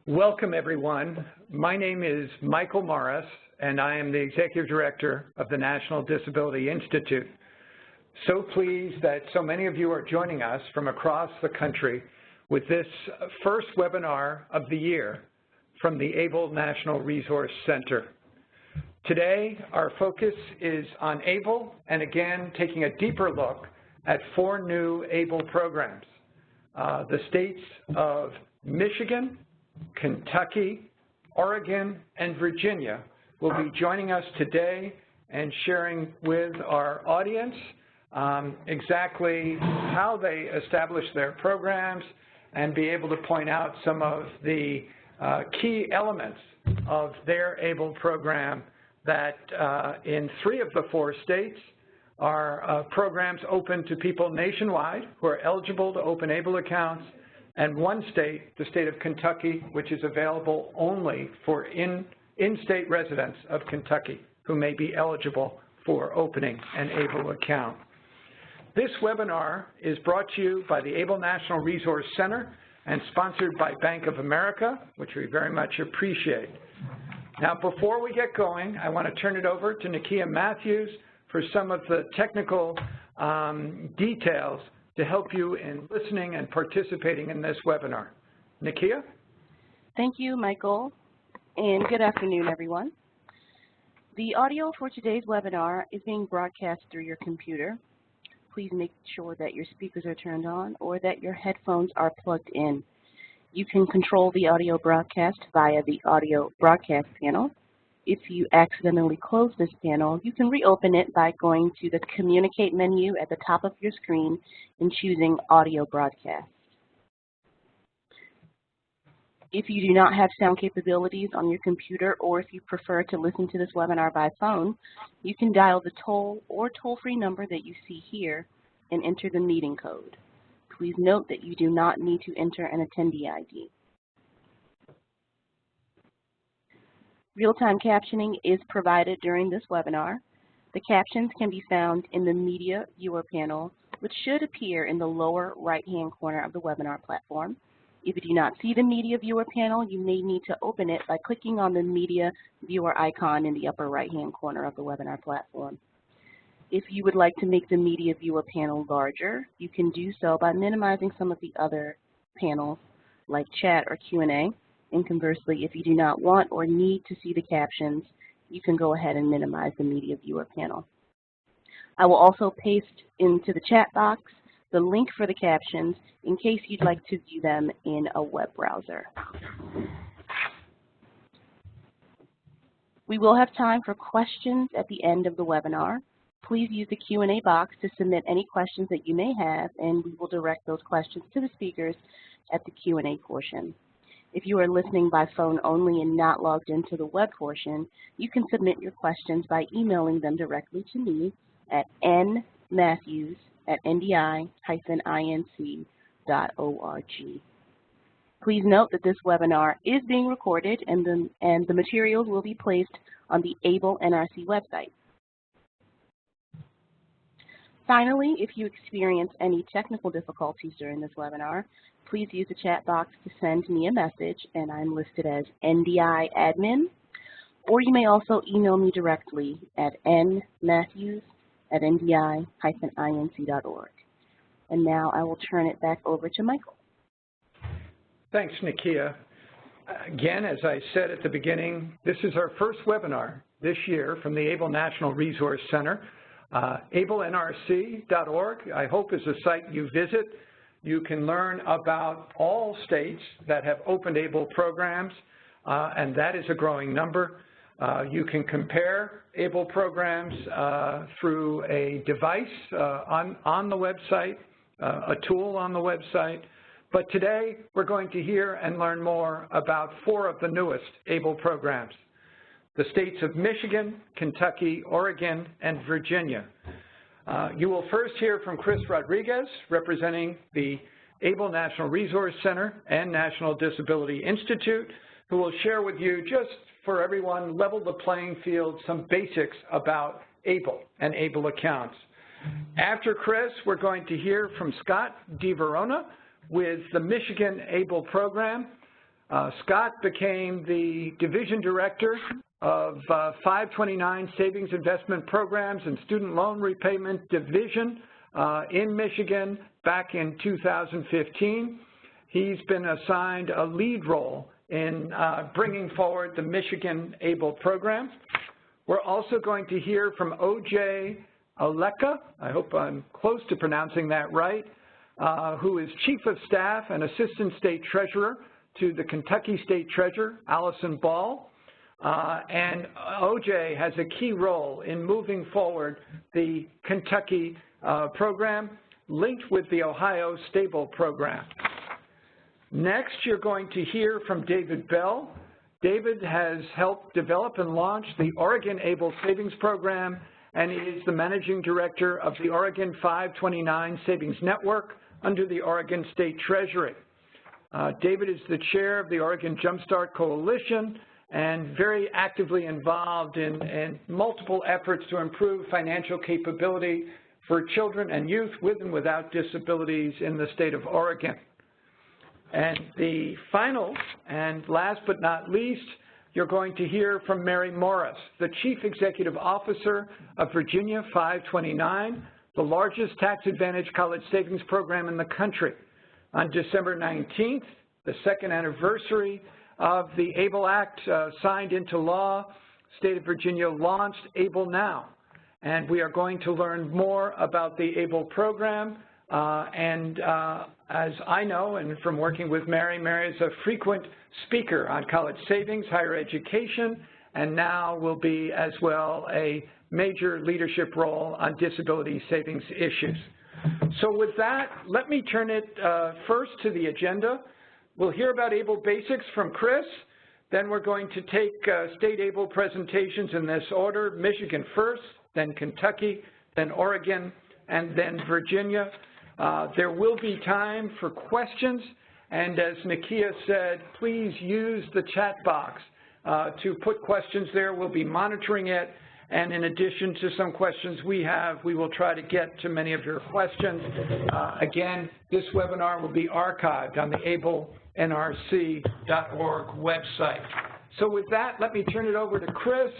Welcome, everyone. My name is Michael Morris, and I am the Executive Director of the National Disability Institute. So pleased that so many of you are joining us from across the country with this first webinar of the year from the ABLE National Resource Center. Today, our focus is on ABLE, and again, taking a deeper look at 4 new ABLE programs. The states of Michigan, Kentucky, Oregon, and Virginia will be joining us today and sharing with our audience exactly how they establish their programs and be able to point out some of the key elements of their ABLE program that in 3 of the 4 states are programs open to people nationwide who are eligible to open ABLE accounts, and 1 state, the state of Kentucky, which is available only for in-state residents of Kentucky who may be eligible for opening an ABLE account. This webinar is brought to you by the ABLE National Resource Center and sponsored by Bank of America, which we very much appreciate. Now, before we get going, I want to turn it over to Nakia Matthews for some of the technical details to help you in listening and participating in this webinar. Nakia? Thank you, Michael, and good afternoon, everyone. The audio for today's webinar is being broadcast through your computer. Please make sure that your speakers are turned on or that your headphones are plugged in. You can control the audio broadcast via the audio broadcast panel. If you accidentally close this panel, you can reopen it by going to the Communicate menu at the top of your screen and choosing Audio Broadcast. If you do not have sound capabilities on your computer, or if you prefer to listen to this webinar by phone, you can dial the toll or toll-free number that you see here and enter the meeting code. Please note that you do not need to enter an attendee ID. Real-time captioning is provided during this webinar. The captions can be found in the Media Viewer panel, which should appear in the lower right-hand corner of the webinar platform. If you do not see the Media Viewer panel, you may need to open it by clicking on the Media Viewer icon in the upper right-hand corner of the webinar platform. If you would like to make the Media Viewer panel larger, you can do so by minimizing some of the other panels like chat or Q&A. And conversely, if you do not want or need to see the captions, you can go ahead and minimize the Media Viewer panel. I will also paste into the chat box the link for the captions in case you'd like to view them in a web browser. We will have time for questions at the end of the webinar. Please use the Q&A box to submit any questions that you may have, and we will direct those questions to the speakers at the Q&A portion. If you are listening by phone only and not logged into the web portion, you can submit your questions by emailing them directly to me at nmatthews@ndi-inc.org. Please note that this webinar is being recorded and the materials will be placed on the ABLE NRC website. Finally, if you experience any technical difficulties during this webinar, please use the chat box to send me a message, and I'm listed as NDI admin, or you may also email me directly at nmatthews@ndi-inc.org. And now I will turn it back over to Michael. Thanks, Nakia. Again, as I said at the beginning, this is our first webinar this year from the ABLE National Resource Center. ABLENRC.org, I hope, is a site you visit. You can learn about all states that have opened ABLE programs, and that is a growing number. You can compare ABLE programs through a device on the website, a tool on the website. But today, we're going to hear and learn more about 4 of the newest ABLE programs: the states of Michigan, Kentucky, Oregon, and Virginia. You will first hear from Chris Rodriguez, representing the ABLE National Resource Center and National Disability Institute, who will share with you, just for everyone, level the playing field, some basics about ABLE and ABLE accounts. After Chris, we're going to hear from Scott DeVerona with the Michigan ABLE program. Scott became the Division Director of 529 Savings Investment Programs and Student Loan Repayment Division in Michigan back in 2015. He's been assigned a lead role in bringing forward the Michigan ABLE program. We're also going to hear from O.J. Aleka, I hope I'm close to pronouncing that right, who is Chief of Staff and Assistant State Treasurer to the Kentucky State Treasurer, Allison Ball. And O.J. has a key role in moving forward the Kentucky program linked with the Ohio Stable program. Next, you're going to hear from David Bell. David has helped develop and launch the Oregon ABLE Savings Program and is the Managing Director of the Oregon 529 Savings Network under the Oregon State Treasury. David is the chair of the Oregon Jumpstart Coalition and very actively involved in multiple efforts to improve financial capability for children and youth with and without disabilities in the state of Oregon. And the final and last but not least, you're going to hear from Mary Morris, the Chief Executive Officer of Virginia 529, the largest tax-advantaged college savings program in the country. On December 19th, the second anniversary of the ABLE Act signed into law, state of Virginia launched ABLEnow. And we are going to learn more about the ABLE program. As I know, and from working with Mary, Mary is a frequent speaker on college savings, higher education, and now will be as well a major leadership role on disability savings issues. So with that, let me turn it first to the agenda. We'll hear about ABLE basics from Chris. Then we're going to take state ABLE presentations in this order: Michigan first, then Kentucky, then Oregon, and then Virginia. There will be time for questions, and as Nakia said, please use the chat box to put questions there. We'll be monitoring it, and in addition to some questions we have, we will try to get to many of your questions. Again, this webinar will be archived on the ABLENRC.org website. So with that, let me turn it over to Chris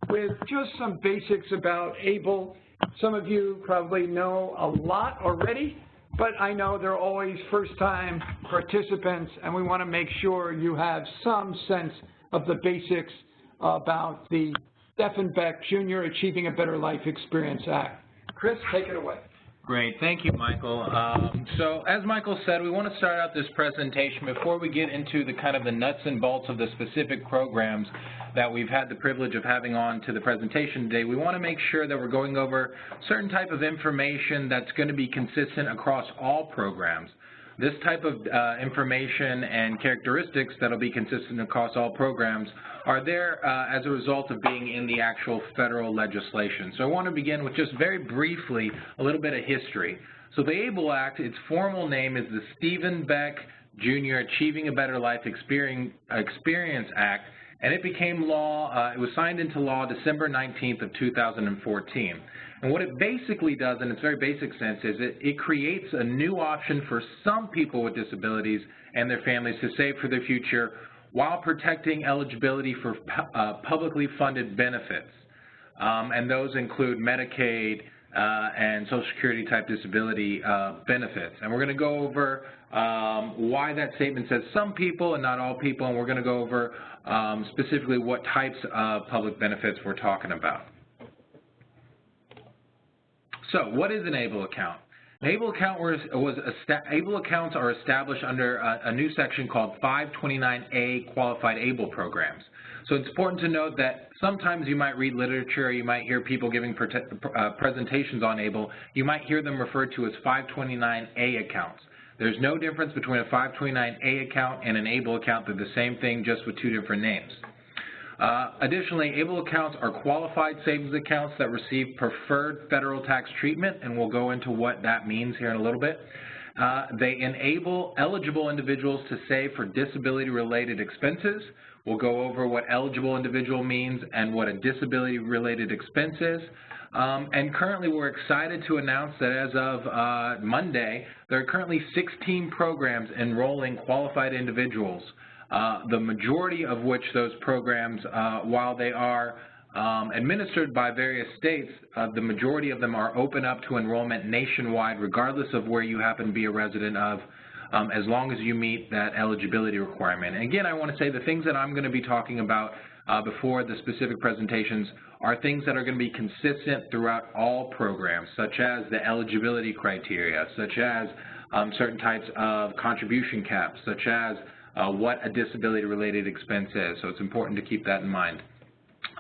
with just some basics about ABLE. Some of you probably know a lot already, but I know there are always first-time participants, and we want to make sure you have some sense of the basics about the Steffenbeck Jr. Achieving a Better Life Experience Act. Chris, take it away. Great. Thank you, Michael. So as Michael said, we want to start out this presentation before we get into the kind of the nuts and bolts of the specific programs that we've had the privilege of having on to the presentation today. We want to make sure that we're going over certain type of information that's going to be consistent across all programs. This type of information and characteristics that will be consistent across all programs are there as a result of being in the actual federal legislation. So I want to begin with just very briefly a little bit of history. So the ABLE Act, its formal name is the Steffenbeck Jr. Achieving a Better Life Experience Act, and it became law, it was signed into law December 19th of 2014. And what it basically does, in its very basic sense, is it creates a new option for some people with disabilities and their families to save for their future while protecting eligibility for publicly funded benefits. And those include Medicaid and Social Security type disability benefits. And we're going to go over why that statement says some people and not all people, and we're going to go over specifically what types of public benefits we're talking about. So what is an ABLE account? An ABLE account ABLE accounts are established under a new section called 529A Qualified ABLE Programs. So it's important to note that sometimes you might read literature, you might hear people giving presentations on ABLE, you might hear them referred to as 529A accounts. There's no difference between a 529A account and an ABLE account. They're the same thing, just with two different names. Additionally, ABLE accounts are qualified savings accounts that receive preferred federal tax treatment, and we'll go into what that means here in a little bit. They enable eligible individuals to save for disability-related expenses. We'll go over what eligible individual means and what a disability-related expense is. And currently, we're excited to announce that as of Monday, there are currently 16 programs enrolling qualified individuals the majority of which those programs, while they are administered by various states, the majority of them are open up to enrollment nationwide, regardless of where you happen to be a resident of, as long as you meet that eligibility requirement. And again, I want to say the things that I'm going to be talking about before the specific presentations are things that are going to be consistent throughout all programs, such as the eligibility criteria, such as certain types of contribution caps, such as what a disability-related expense is. So it's important to keep that in mind.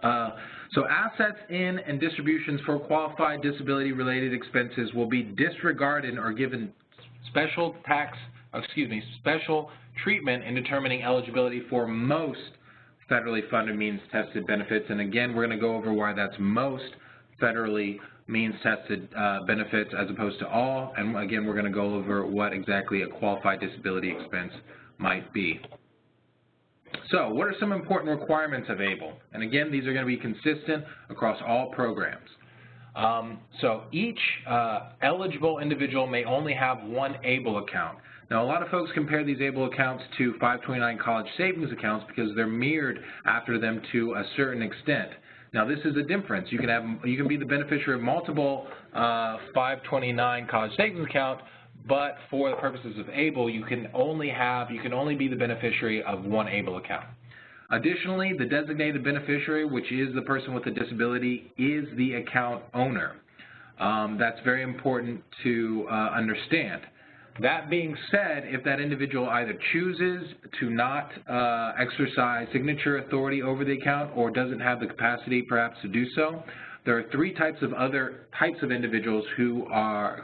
So assets in and distributions for qualified disability-related expenses will be disregarded or given special treatment in determining eligibility for most federally funded means-tested benefits. And again, we're going to go over why that's most federally means-tested benefits as opposed to all. And again, we're going to go over what exactly a qualified disability expense might be. So what are some important requirements of ABLE? And again, these are going to be consistent across all programs. So each eligible individual may only have one ABLE account. Now, a lot of folks compare these ABLE accounts to 529 college savings accounts because they're mirrored after them to a certain extent. Now, this is a difference. You can be the beneficiary of multiple 529 college savings accounts, but for the purposes of ABLE, you can only be the beneficiary of one ABLE account. Additionally, the designated beneficiary, which is the person with a disability, is the account owner. That's very important to understand. That being said, if that individual either chooses to not exercise signature authority over the account or doesn't have the capacity perhaps to do so, there are three other types of individuals who are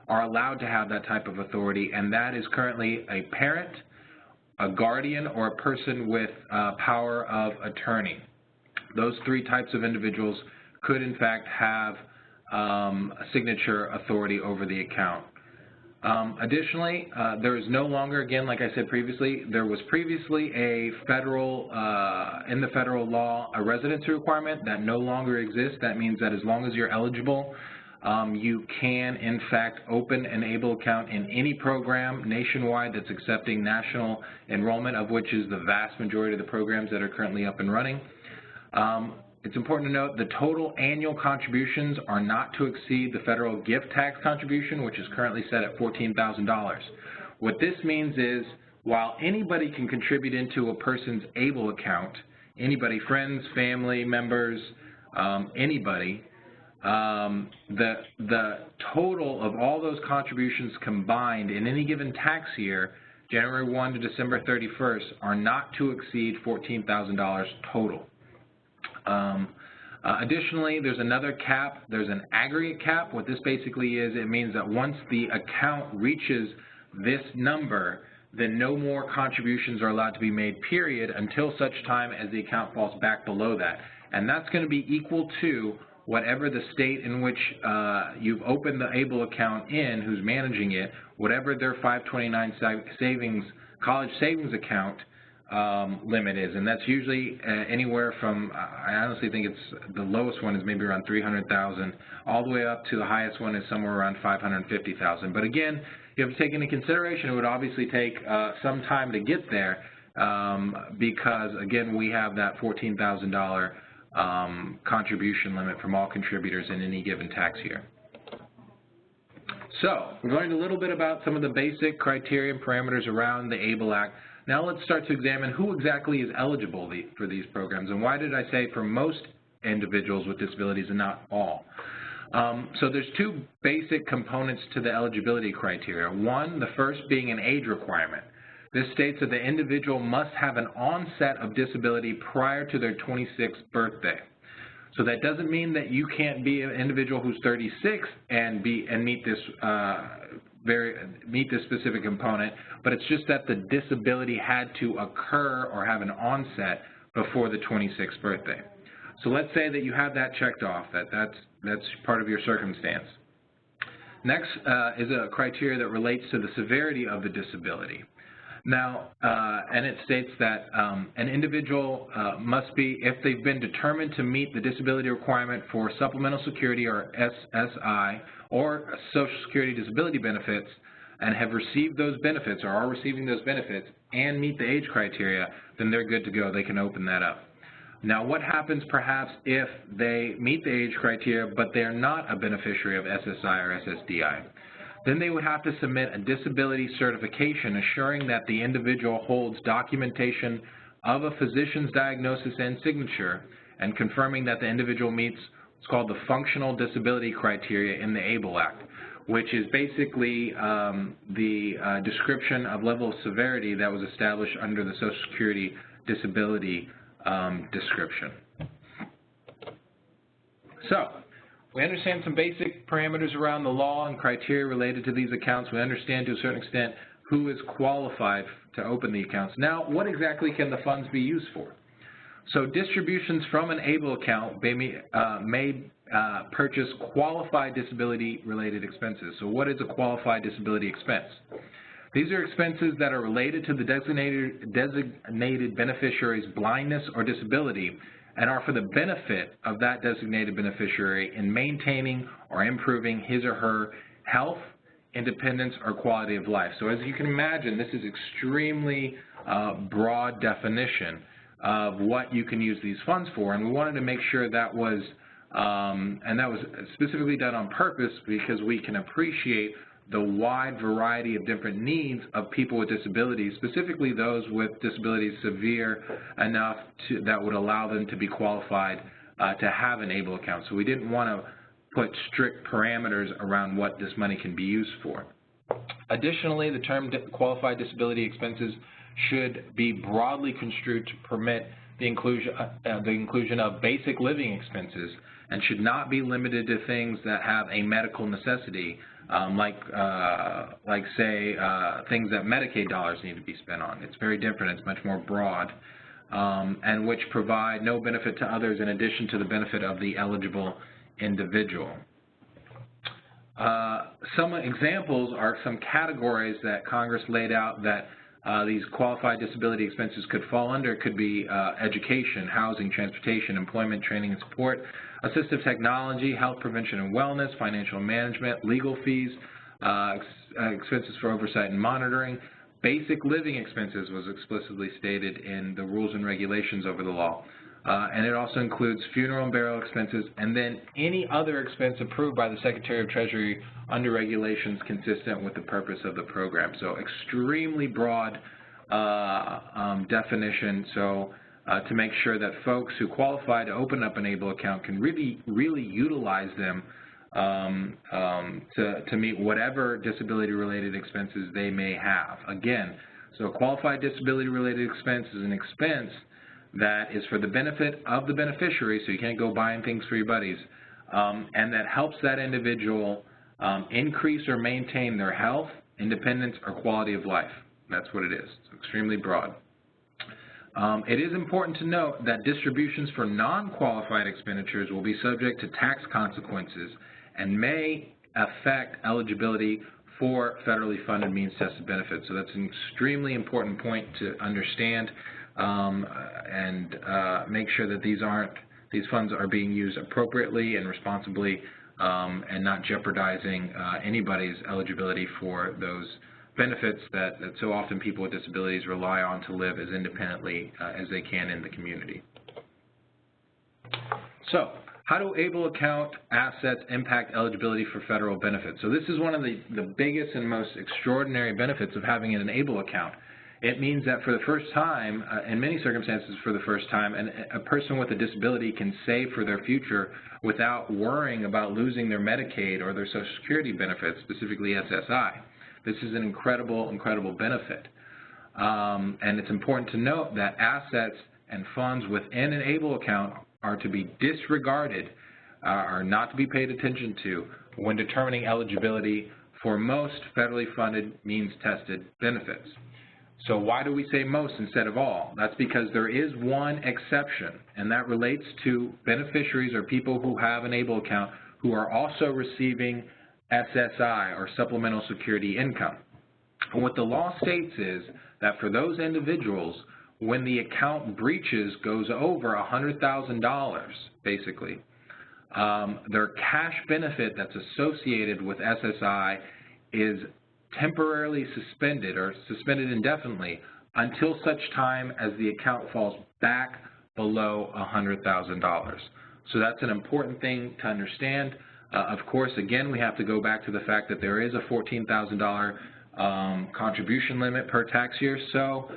allowed to have that type of authority, and that is currently a parent, a guardian, or a person with power of attorney. Those three types of individuals could in fact have signature authority over the account. Additionally, there is no longer, again, like I said previously, there was previously a federal, in the federal law, a residency requirement that no longer exists. That means that as long as you're eligible, you can, in fact, open an ABLE account in any program nationwide that's accepting national enrollment, of which is the vast majority of the programs that are currently up and running. It's important to note the total annual contributions are not to exceed the federal gift tax contribution, which is currently set at $14,000. What this means is, while anybody can contribute into a person's ABLE account, anybody, friends, family members, anybody, the total of all those contributions combined in any given tax year, January 1 to December 31st, are not to exceed $14,000 total. Additionally, there's another cap. There's an aggregate cap. What this basically is, it means that once the account reaches this number, then no more contributions are allowed to be made, period, until such time as the account falls back below that. And that's going to be equal to whatever the state in which you've opened the ABLE account in, who's managing it, whatever their 529 college savings account limit is, and that's usually anywhere from, I honestly think it's, the lowest one is maybe around 300,000, all the way up to the highest one is somewhere around 550,000. But again, you have to take into consideration it would obviously take some time to get there because, again, we have that $14,000 contribution limit from all contributors in any given tax year. So we learned a little bit about some of the basic criteria and parameters around the ABLE Act. Now let's start to examine who exactly is eligible for these programs, and why did I say for most individuals with disabilities and not all? So there's two basic components to the eligibility criteria. One, the first being an age requirement. This states that the individual must have an onset of disability prior to their 26th birthday. So that doesn't mean that you can't be an individual who's 36 and meet this specific component, but it's just that the disability had to occur or have an onset before the 26th birthday. So let's say that you have that checked off, that's part of your circumstance. Next is a criteria that relates to the severity of the disability. Now, and it states that an individual must be, if they've been determined to meet the disability requirement for supplemental security or SSI or Social Security disability benefits, and have received those benefits or are receiving those benefits and meet the age criteria, then they're good to go. They can open that up. Now, what happens perhaps if they meet the age criteria but they're not a beneficiary of SSI or SSDI? Then they would have to submit a disability certification assuring that the individual holds documentation of a physician's diagnosis and signature and confirming that the individual meets what's called the functional disability criteria in the ABLE Act, which is basically the description of level of severity that was established under the Social Security disability description. So, we understand some basic parameters around the law and criteria related to these accounts. We understand to a certain extent who is qualified to open the accounts. Now, what exactly can the funds be used for? So distributions from an ABLE account may purchase qualified disability-related expenses. So what is a qualified disability expense? These are expenses that are related to the designated beneficiary's blindness or disability and are for the benefit of that designated beneficiary in maintaining or improving his or her health, independence, or quality of life. So as you can imagine, this is extremely broad definition of what you can use these funds for, and we wanted to make sure that was, and that was specifically done on purpose because we can appreciate the wide variety of different needs of people with disabilities, specifically those with disabilities severe enough that would allow them to be qualified to have an ABLE account. So we didn't want to put strict parameters around what this money can be used for. Additionally, the term qualified disability expenses should be broadly construed to permit the inclusion of basic living expenses and should not be limited to things that have a medical necessity, like say things that Medicaid dollars need to be spent on. It's very different. It's much more broad, and which provide no benefit to others in addition to the benefit of the eligible individual. Some examples are some categories that Congress laid out that these qualified disability expenses could fall under. It could be education, housing, transportation, employment, training and support, assistive technology, health prevention and wellness, financial management, legal fees, expenses for oversight and monitoring. Basic living expenses was explicitly stated in the rules and regulations over the law. And it also includes funeral and burial expenses, and then any other expense approved by the Secretary of Treasury under regulations consistent with the purpose of the program. So extremely broad definition, so to make sure that folks who qualify to open up an ABLE account can really utilize them to meet whatever disability-related expenses they may have. Again, so a qualified disability-related expense is an expense that is for the benefit of the beneficiary, so you can't go buying things for your buddies, and that helps that individual increase or maintain their health, independence, or quality of life. That's what it is. It's extremely broad. It is important to note that distributions for non-qualified expenditures will be subject to tax consequences and may affect eligibility for federally funded means-tested benefits. So that's an extremely important point to understand. And make sure that these funds are being used appropriately and responsibly and not jeopardizing anybody's eligibility for those benefits that so often people with disabilities rely on to live as independently as they can in the community. So, how do ABLE account assets impact eligibility for federal benefits? So this is one of the biggest and most extraordinary benefits of having an ABLE account. It means that for the first time, in many circumstances for the first time, a person with a disability can save for their future without worrying about losing their Medicaid or their Social Security benefits, specifically SSI. This is an incredible, incredible benefit. And it's important to note that assets and funds within an ABLE account are to be disregarded, are not to be paid attention to when determining eligibility for most federally funded means-tested benefits. So why do we say most instead of all? That's because there is one exception, and that relates to beneficiaries or people who have an ABLE account who are also receiving SSI or supplemental security income. And what the law states is that for those individuals, when the account breaches goes over $100,000, basically, their cash benefit that's associated with SSI is temporarily suspended or suspended indefinitely until such time as the account falls back below $100,000. So that's an important thing to understand. Of course, again, we have to go back to the fact that there is a $14,000 contribution limit per tax year, so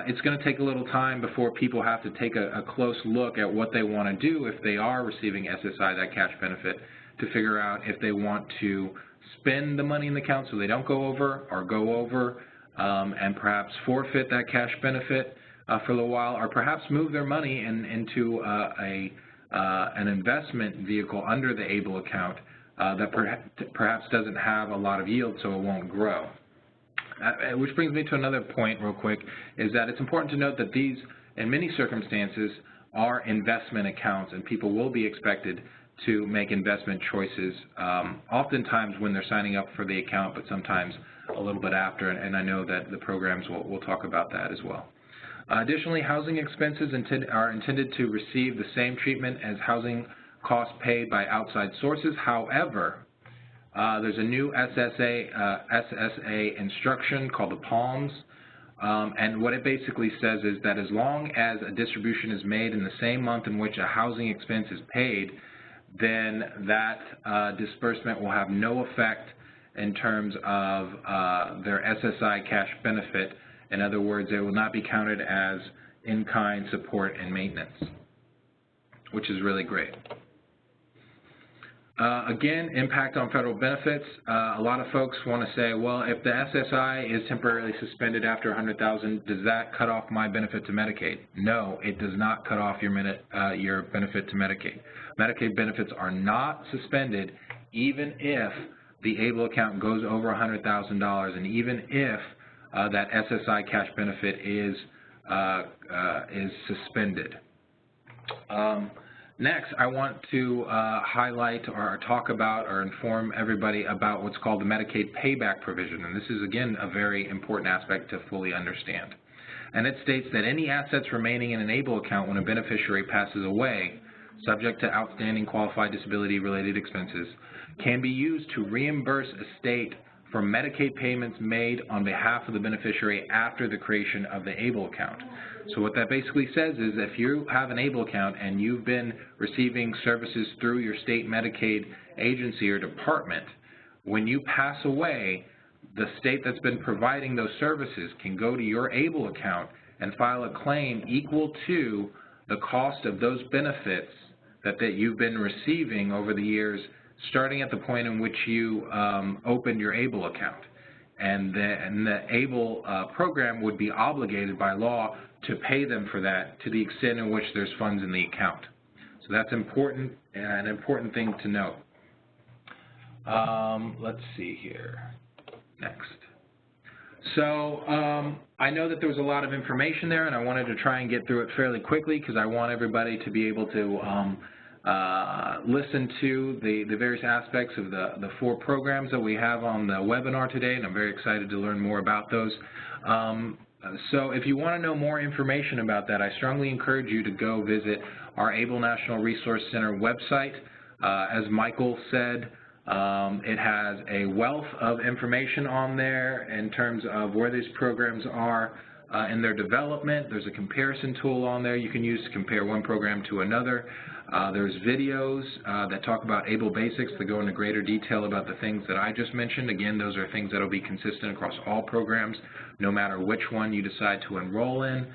it's going to take a little time before people have to take a close look at what they want to do if they are receiving SSI, that cash benefit, to figure out if they want to spend the money in the account so they don't go over, or go over and perhaps forfeit that cash benefit for a little while, or perhaps move their money into an investment vehicle under the ABLE account that perhaps doesn't have a lot of yield, so it won't grow. Which brings me to another point real quick, is that it's important to note that these, in many circumstances, are investment accounts, and people will be expected to make investment choices, oftentimes when they're signing up for the account, but sometimes a little bit after, and I know that the programs will talk about that as well. Additionally, housing expenses are intended to receive the same treatment as housing costs paid by outside sources. However, there's a new SSA instruction called the PALMS, and what it basically says is that as long as a distribution is made in the same month in which a housing expense is paid, then that disbursement will have no effect in terms of their SSI cash benefit. In other words, it will not be counted as in-kind support and maintenance, which is really great. Again, impact on federal benefits. A lot of folks want to say, well, if the SSI is temporarily suspended after $100,000, does that cut off my benefit to Medicaid? No, it does not cut off your benefit to Medicaid. Medicaid benefits are not suspended even if the ABLE account goes over $100,000, and even if that SSI cash benefit is suspended. Next, I want to highlight or talk about or inform everybody about what's called the Medicaid Payback provision, and this is, again, a very important aspect to fully understand. And it states that any assets remaining in an ABLE account when a beneficiary passes away, subject to outstanding qualified disability-related expenses, can be used to reimburse a state for Medicaid payments made on behalf of the beneficiary after the creation of the ABLE account. So what that basically says is if you have an ABLE account and you've been receiving services through your state Medicaid agency or department, when you pass away, the state that's been providing those services can go to your ABLE account and file a claim equal to the cost of those benefits that you've been receiving over the years, starting at the point in which you opened your ABLE account. And the ABLE program would be obligated by law to pay them for that to the extent in which there's funds in the account. So that's important, an important thing to note. Let's see here. Next. So I know that there was a lot of information there, and I wanted to try and get through it fairly quickly because I want everybody to be able to listen to the various aspects of the 4 programs that we have on the webinar today, and I'm very excited to learn more about those. So if you want to know more information about that, I strongly encourage you to go visit our ABLE National Resource Center website. As Michael said, it has a wealth of information on there in terms of where these programs are in their development. There's a comparison tool on there you can use to compare one program to another. There's videos that talk about ABLE basics that go into greater detail about the things that I just mentioned. Again, those are things that will be consistent across all programs, no matter which one you decide to enroll in.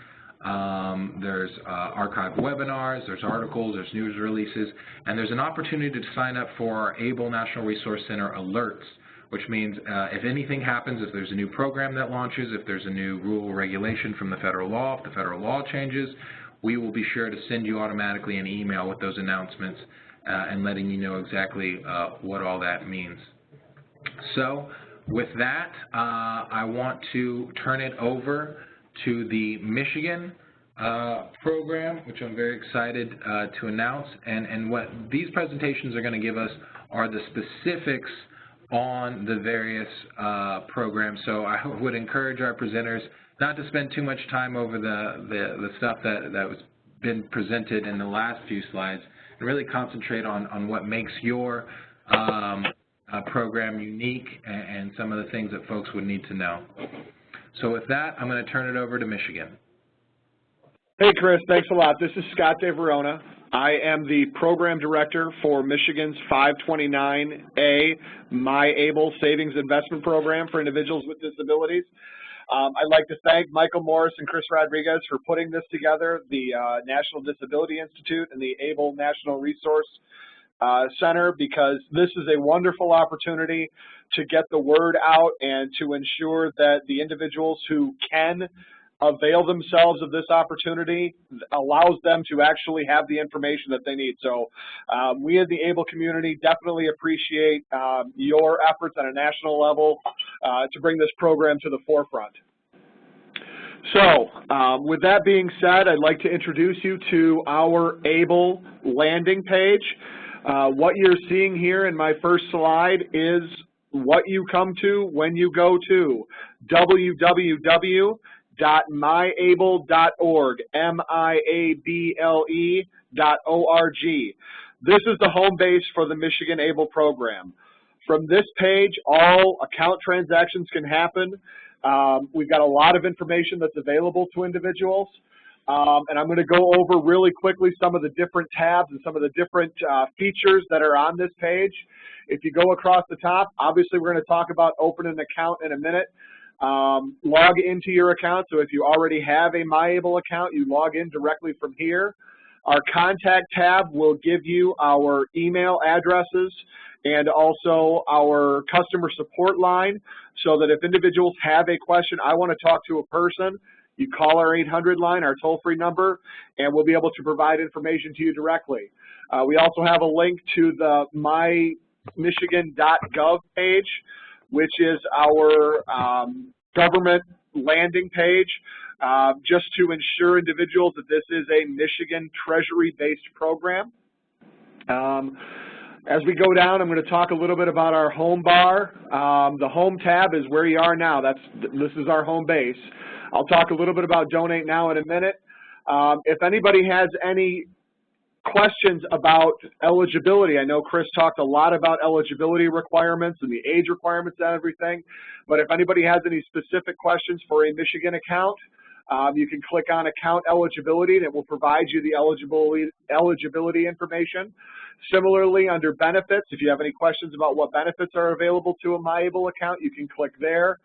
There's archived webinars, there's articles, there's news releases, and there's an opportunity to sign up for our ABLE National Resource Center alerts, which means if anything happens, if there's a new program that launches, if there's a new rule or regulation from the federal law, if the federal law changes, we will be sure to send you automatically an email with those announcements and letting you know exactly what all that means. So with that, I want to turn it over to the Michigan program, which I'm very excited to announce. And what these presentations are going to give us are the specifics on the various programs. So I would encourage our presenters not to spend too much time over the stuff that was been presented in the last few slides, and really concentrate on what makes your program unique and some of the things that folks would need to know. So with that, I'm going to turn it over to Michigan. Hey, Chris, thanks a lot. This is Scott DeVerona. I am the Program Director for Michigan's 529A MiABLE Savings Investment Program for Individuals with Disabilities. I'd like to thank Michael Morris and Chris Rodriguez for putting this together, the National Disability Institute and the ABLE National Resource Center, because this is a wonderful opportunity to get the word out and to ensure that the individuals who can avail themselves of this opportunity allows them to actually have the information that they need. So we as the ABLE community definitely appreciate your efforts on a national level to bring this program to the forefront. So with that being said, I'd like to introduce you to our ABLE landing page. What you're seeing here in my first slide is what you come to when you go to www.miable.org, MIABLE.org. This is the home base for the Michigan ABLE program. From this page, all account transactions can happen. We've got a lot of information that's available to individuals. And I'm going to go over really quickly some of the different tabs and some of the different features that are on this page. If you go across the top, obviously we're going to talk about opening an account in a minute. Log into your account. So if you already have a MiABLE account, you log in directly from here. Our contact tab will give you our email addresses and also our customer support line, so that if individuals have a question, I want to talk to a person, you call our 800 line, our toll-free number, and we'll be able to provide information to you directly. We also have a link to the mymichigan.gov page, which is our government landing page, just to ensure individuals that this is a Michigan Treasury-based program. As we go down, I'm going to talk a little bit about our home bar. The home tab is where you are now. This is our home base. I'll talk a little bit about Donate Now in a minute. If anybody has any questions about eligibility, I know Chris talked a lot about eligibility requirements and the age requirements and everything, but if anybody has any specific questions for a Michigan account, you can click on Account Eligibility, and it will provide you the eligibility information. Similarly, under Benefits, if you have any questions about what benefits are available to a MiABLE account, you can click there.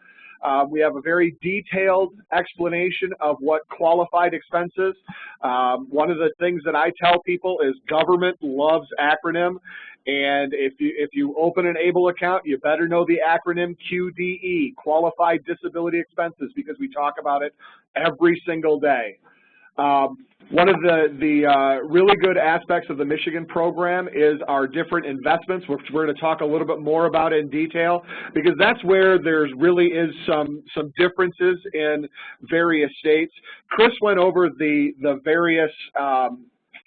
We have a very detailed explanation of what qualified expenses. One of the things that I tell people is government loves acronym, and if you open an ABLE account, you better know the acronym QDE, Qualified Disability Expenses, because we talk about it every single day. One of the really good aspects of the Michigan program is our different investments, which we're going to talk a little bit more about in detail, because that's where there's really is some differences in various states. Chris went over the various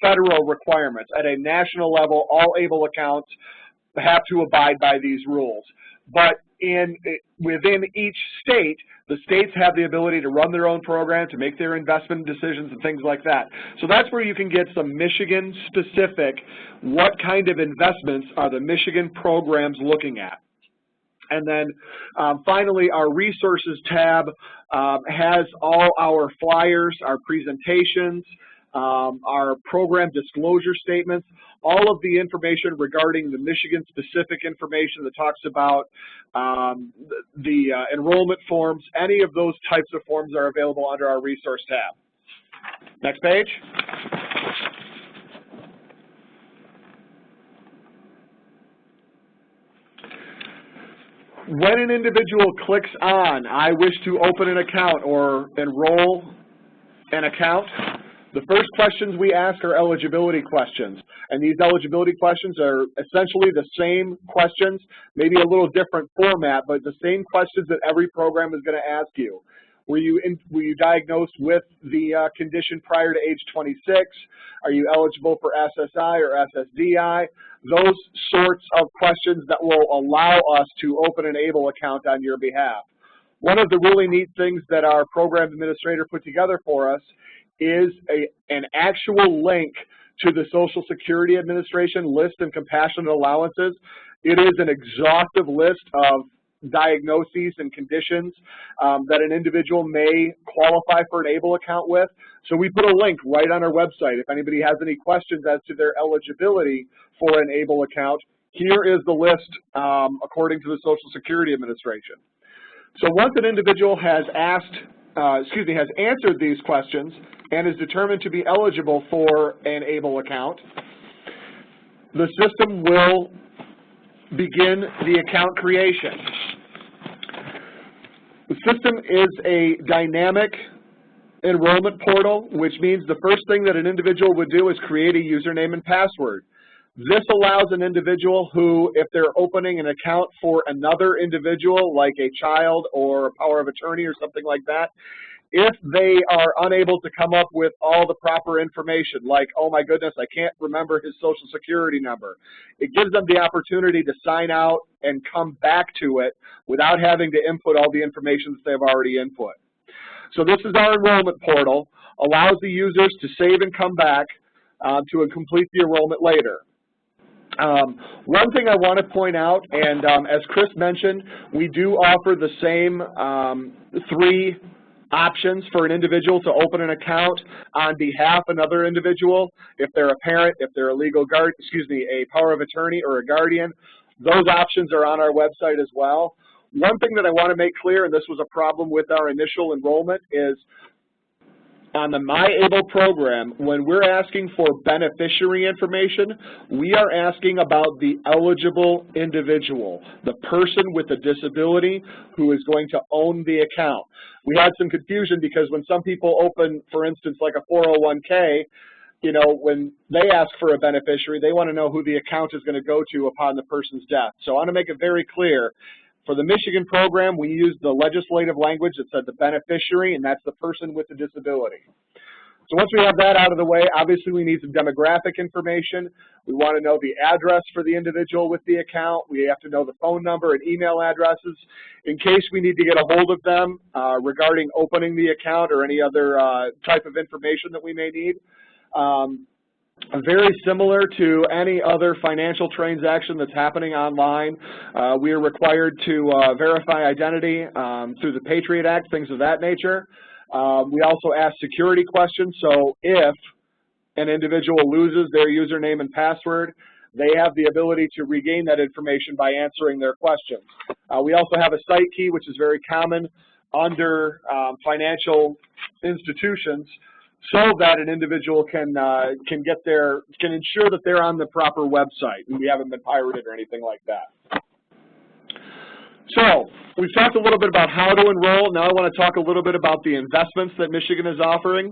federal requirements. At a national level, all ABLE accounts have to abide by these rules. But within each state, the states have the ability to run their own program, to make their investment decisions and things like that. So that's where you can get some Michigan-specific, what kind of investments are the Michigan programs looking at. And then finally, our Resources tab has all our flyers, our presentations, our program disclosure statements, all of the information regarding the Michigan-specific information that talks about the enrollment forms. Any of those types of forms are available under our Resource tab. Next page. When an individual clicks on, I wish to open an account or enroll an account, the first questions we ask are eligibility questions. And these eligibility questions are essentially the same questions, maybe a little different format, but the same questions that every program is going to ask you. Were you diagnosed with the condition prior to age 26? Are you eligible for SSI or SSDI? Those sorts of questions that will allow us to open an ABLE account on your behalf. One of the really neat things that our program administrator put together for us is an actual link to the Social Security Administration list and compassionate allowances. It is an exhaustive list of diagnoses and conditions that an individual may qualify for an ABLE account with. So we put a link right on our website. If anybody has any questions as to their eligibility for an ABLE account, here is the list according to the Social Security Administration. So once an individual has has answered these questions and is determined to be eligible for an ABLE account, the system will begin the account creation. The system is a dynamic enrollment portal, which means the first thing that an individual would do is create a username and password. This allows an individual who, if they're opening an account for another individual, like a child or a power of attorney or something like that, if they are unable to come up with all the proper information, like, oh my goodness, I can't remember his Social Security number, it gives them the opportunity to sign out and come back to it without having to input all the information that they've already input. So this is our enrollment portal, allows the users to save and come back to complete the enrollment later. One thing I want to point out, and as Chris mentioned, we do offer the same 3 options for an individual to open an account on behalf of another individual. If they're a parent, if they're a legal guard, a power of attorney or a guardian, those options are on our website as well. One thing that I want to make clear, and this was a problem with our initial enrollment, is on the MiABLE program, when we're asking for beneficiary information, we are asking about the eligible individual, the person with a disability who is going to own the account. We had some confusion because when some people open, for instance, like a 401k, you know, when they ask for a beneficiary, they want to know who the account is going to go to upon the person's death. So I want to make it very clear. For the Michigan program, we used the legislative language that said the beneficiary, and that's the person with the disability. So once we have that out of the way, obviously we need some demographic information. We want to know the address for the individual with the account. We have to know the phone number and email addresses in case we need to get a hold of them regarding opening the account or any other type of information that we may need. Very similar to any other financial transaction that's happening online, we are required to verify identity through the Patriot Act, things of that nature. We also ask security questions, so if an individual loses their username and password, they have the ability to regain that information by answering their questions. We also have a site key, which is very common under financial institutions, so that an individual can ensure that they're on the proper website and we haven't been pirated or anything like that. So we've talked a little bit about how to enroll. Now I want to talk a little bit about the investments that Michigan is offering.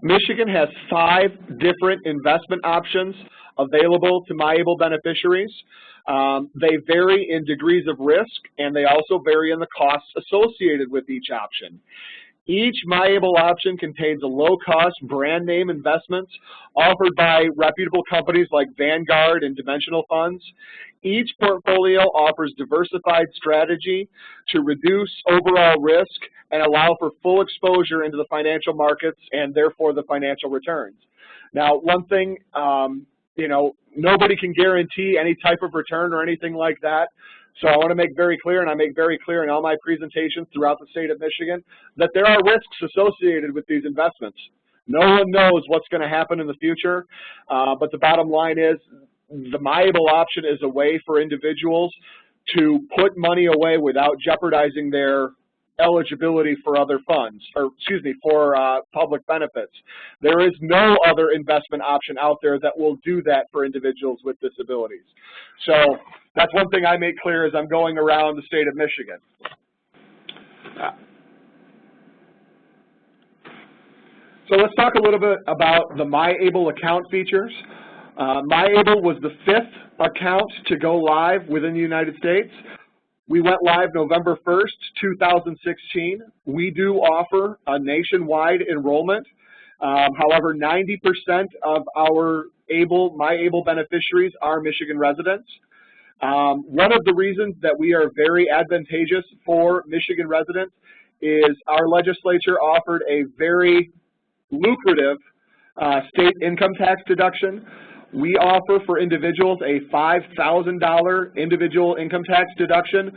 Michigan has 5 different investment options available to MiABLE beneficiaries. They vary in degrees of risk, and they also vary in the costs associated with each option. Each MiABLE option contains a low-cost brand name investments offered by reputable companies like Vanguard and Dimensional Funds. Each portfolio offers diversified strategy to reduce overall risk and allow for full exposure into the financial markets and therefore the financial returns. Now, one thing, you know, nobody can guarantee any type of return or anything like that. So I want to make very clear, and I make very clear in all my presentations throughout the state of Michigan, that there are risks associated with these investments. No one knows what's going to happen in the future, but the bottom line is the MiABLE option is a way for individuals to put money away without jeopardizing their eligibility for other funds, or excuse me, for public benefits. There is no other investment option out there that will do that for individuals with disabilities. So that's one thing I make clear as I'm going around the state of Michigan. So let's talk a little bit about the MiABLE account features. MiABLE was the 5th account to go live within the United States. We went live November 1st, 2016. We do offer a nationwide enrollment. However, 90% of our MiABLE beneficiaries are Michigan residents. One of the reasons that we are very advantageous for Michigan residents is our legislature offered a very lucrative state income tax deduction. we offer for individuals a $5,000 individual income tax deduction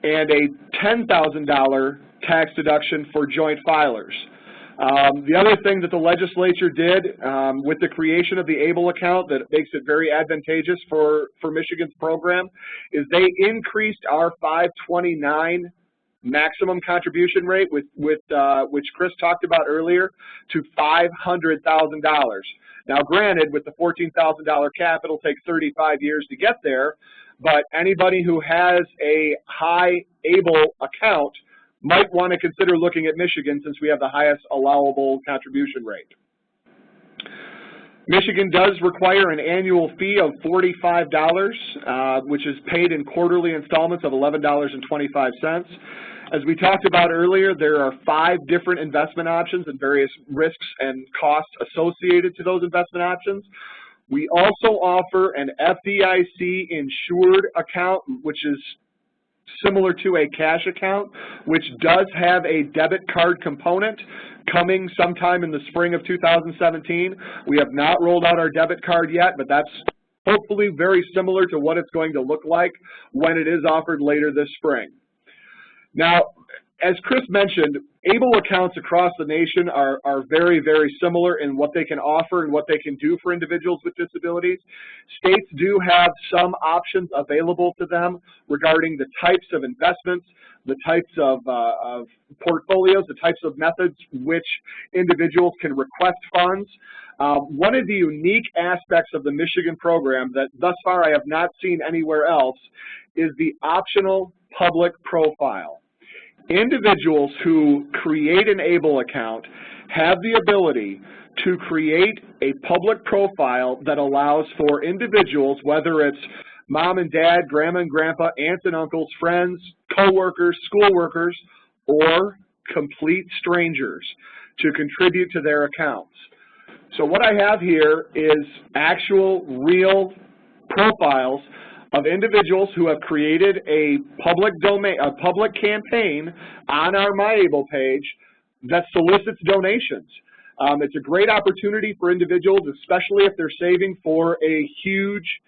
and a $10,000 tax deduction for joint filers. The other thing that the legislature did with the creation of the ABLE account that makes it very advantageous for Michigan's program is they increased our 529 maximum contribution rate, which Chris talked about earlier, to $500,000. Now, granted, with the $14,000 cap, it'll take 35 years to get there, but anybody who has a high ABLE account might want to consider looking at Michigan since we have the highest allowable contribution rate. Michigan does require an annual fee of $45, which is paid in quarterly installments of $11.25. As we talked about earlier, there are 5 different investment options and various risks and costs associated to those investment options. We also offer an FDIC insured account, which is similar to a cash account, which does have a debit card component coming sometime in the spring of 2017. We have not rolled out our debit card yet, but that's hopefully very similar to what it's going to look like when it is offered later this spring. Now, as Chris mentioned, ABLE accounts across the nation are very, very similar in what they can offer and what they can do for individuals with disabilities. States do have some options available to them regarding the types of investments, the types of portfolios, the types of methods which individuals can request funds. One of the unique aspects of the Michigan program that thus far I have not seen anywhere else is the optional public profile. Individuals who create an ABLE account have the ability to create a public profile that allows for individuals, whether it's mom and dad, grandma and grandpa, aunts and uncles, friends, co-workers, school workers, or complete strangers, to contribute to their accounts. So what I have here is actual real profiles of individuals who have created a public campaign on our MiABLE page that solicits donations. It's a great opportunity for individuals, especially if they're saving for a huge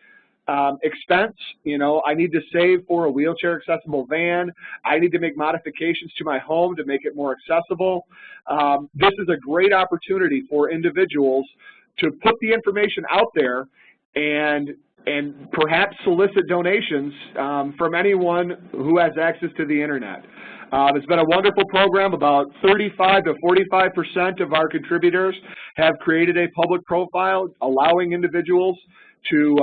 expense. You know, I need to save for a wheelchair accessible van. I need to make modifications to my home to make it more accessible. This is a great opportunity for individuals to put the information out there and perhaps solicit donations from anyone who has access to the internet. It's been a wonderful program. About 35 to 45% of our contributors have created a public profile, allowing individuals to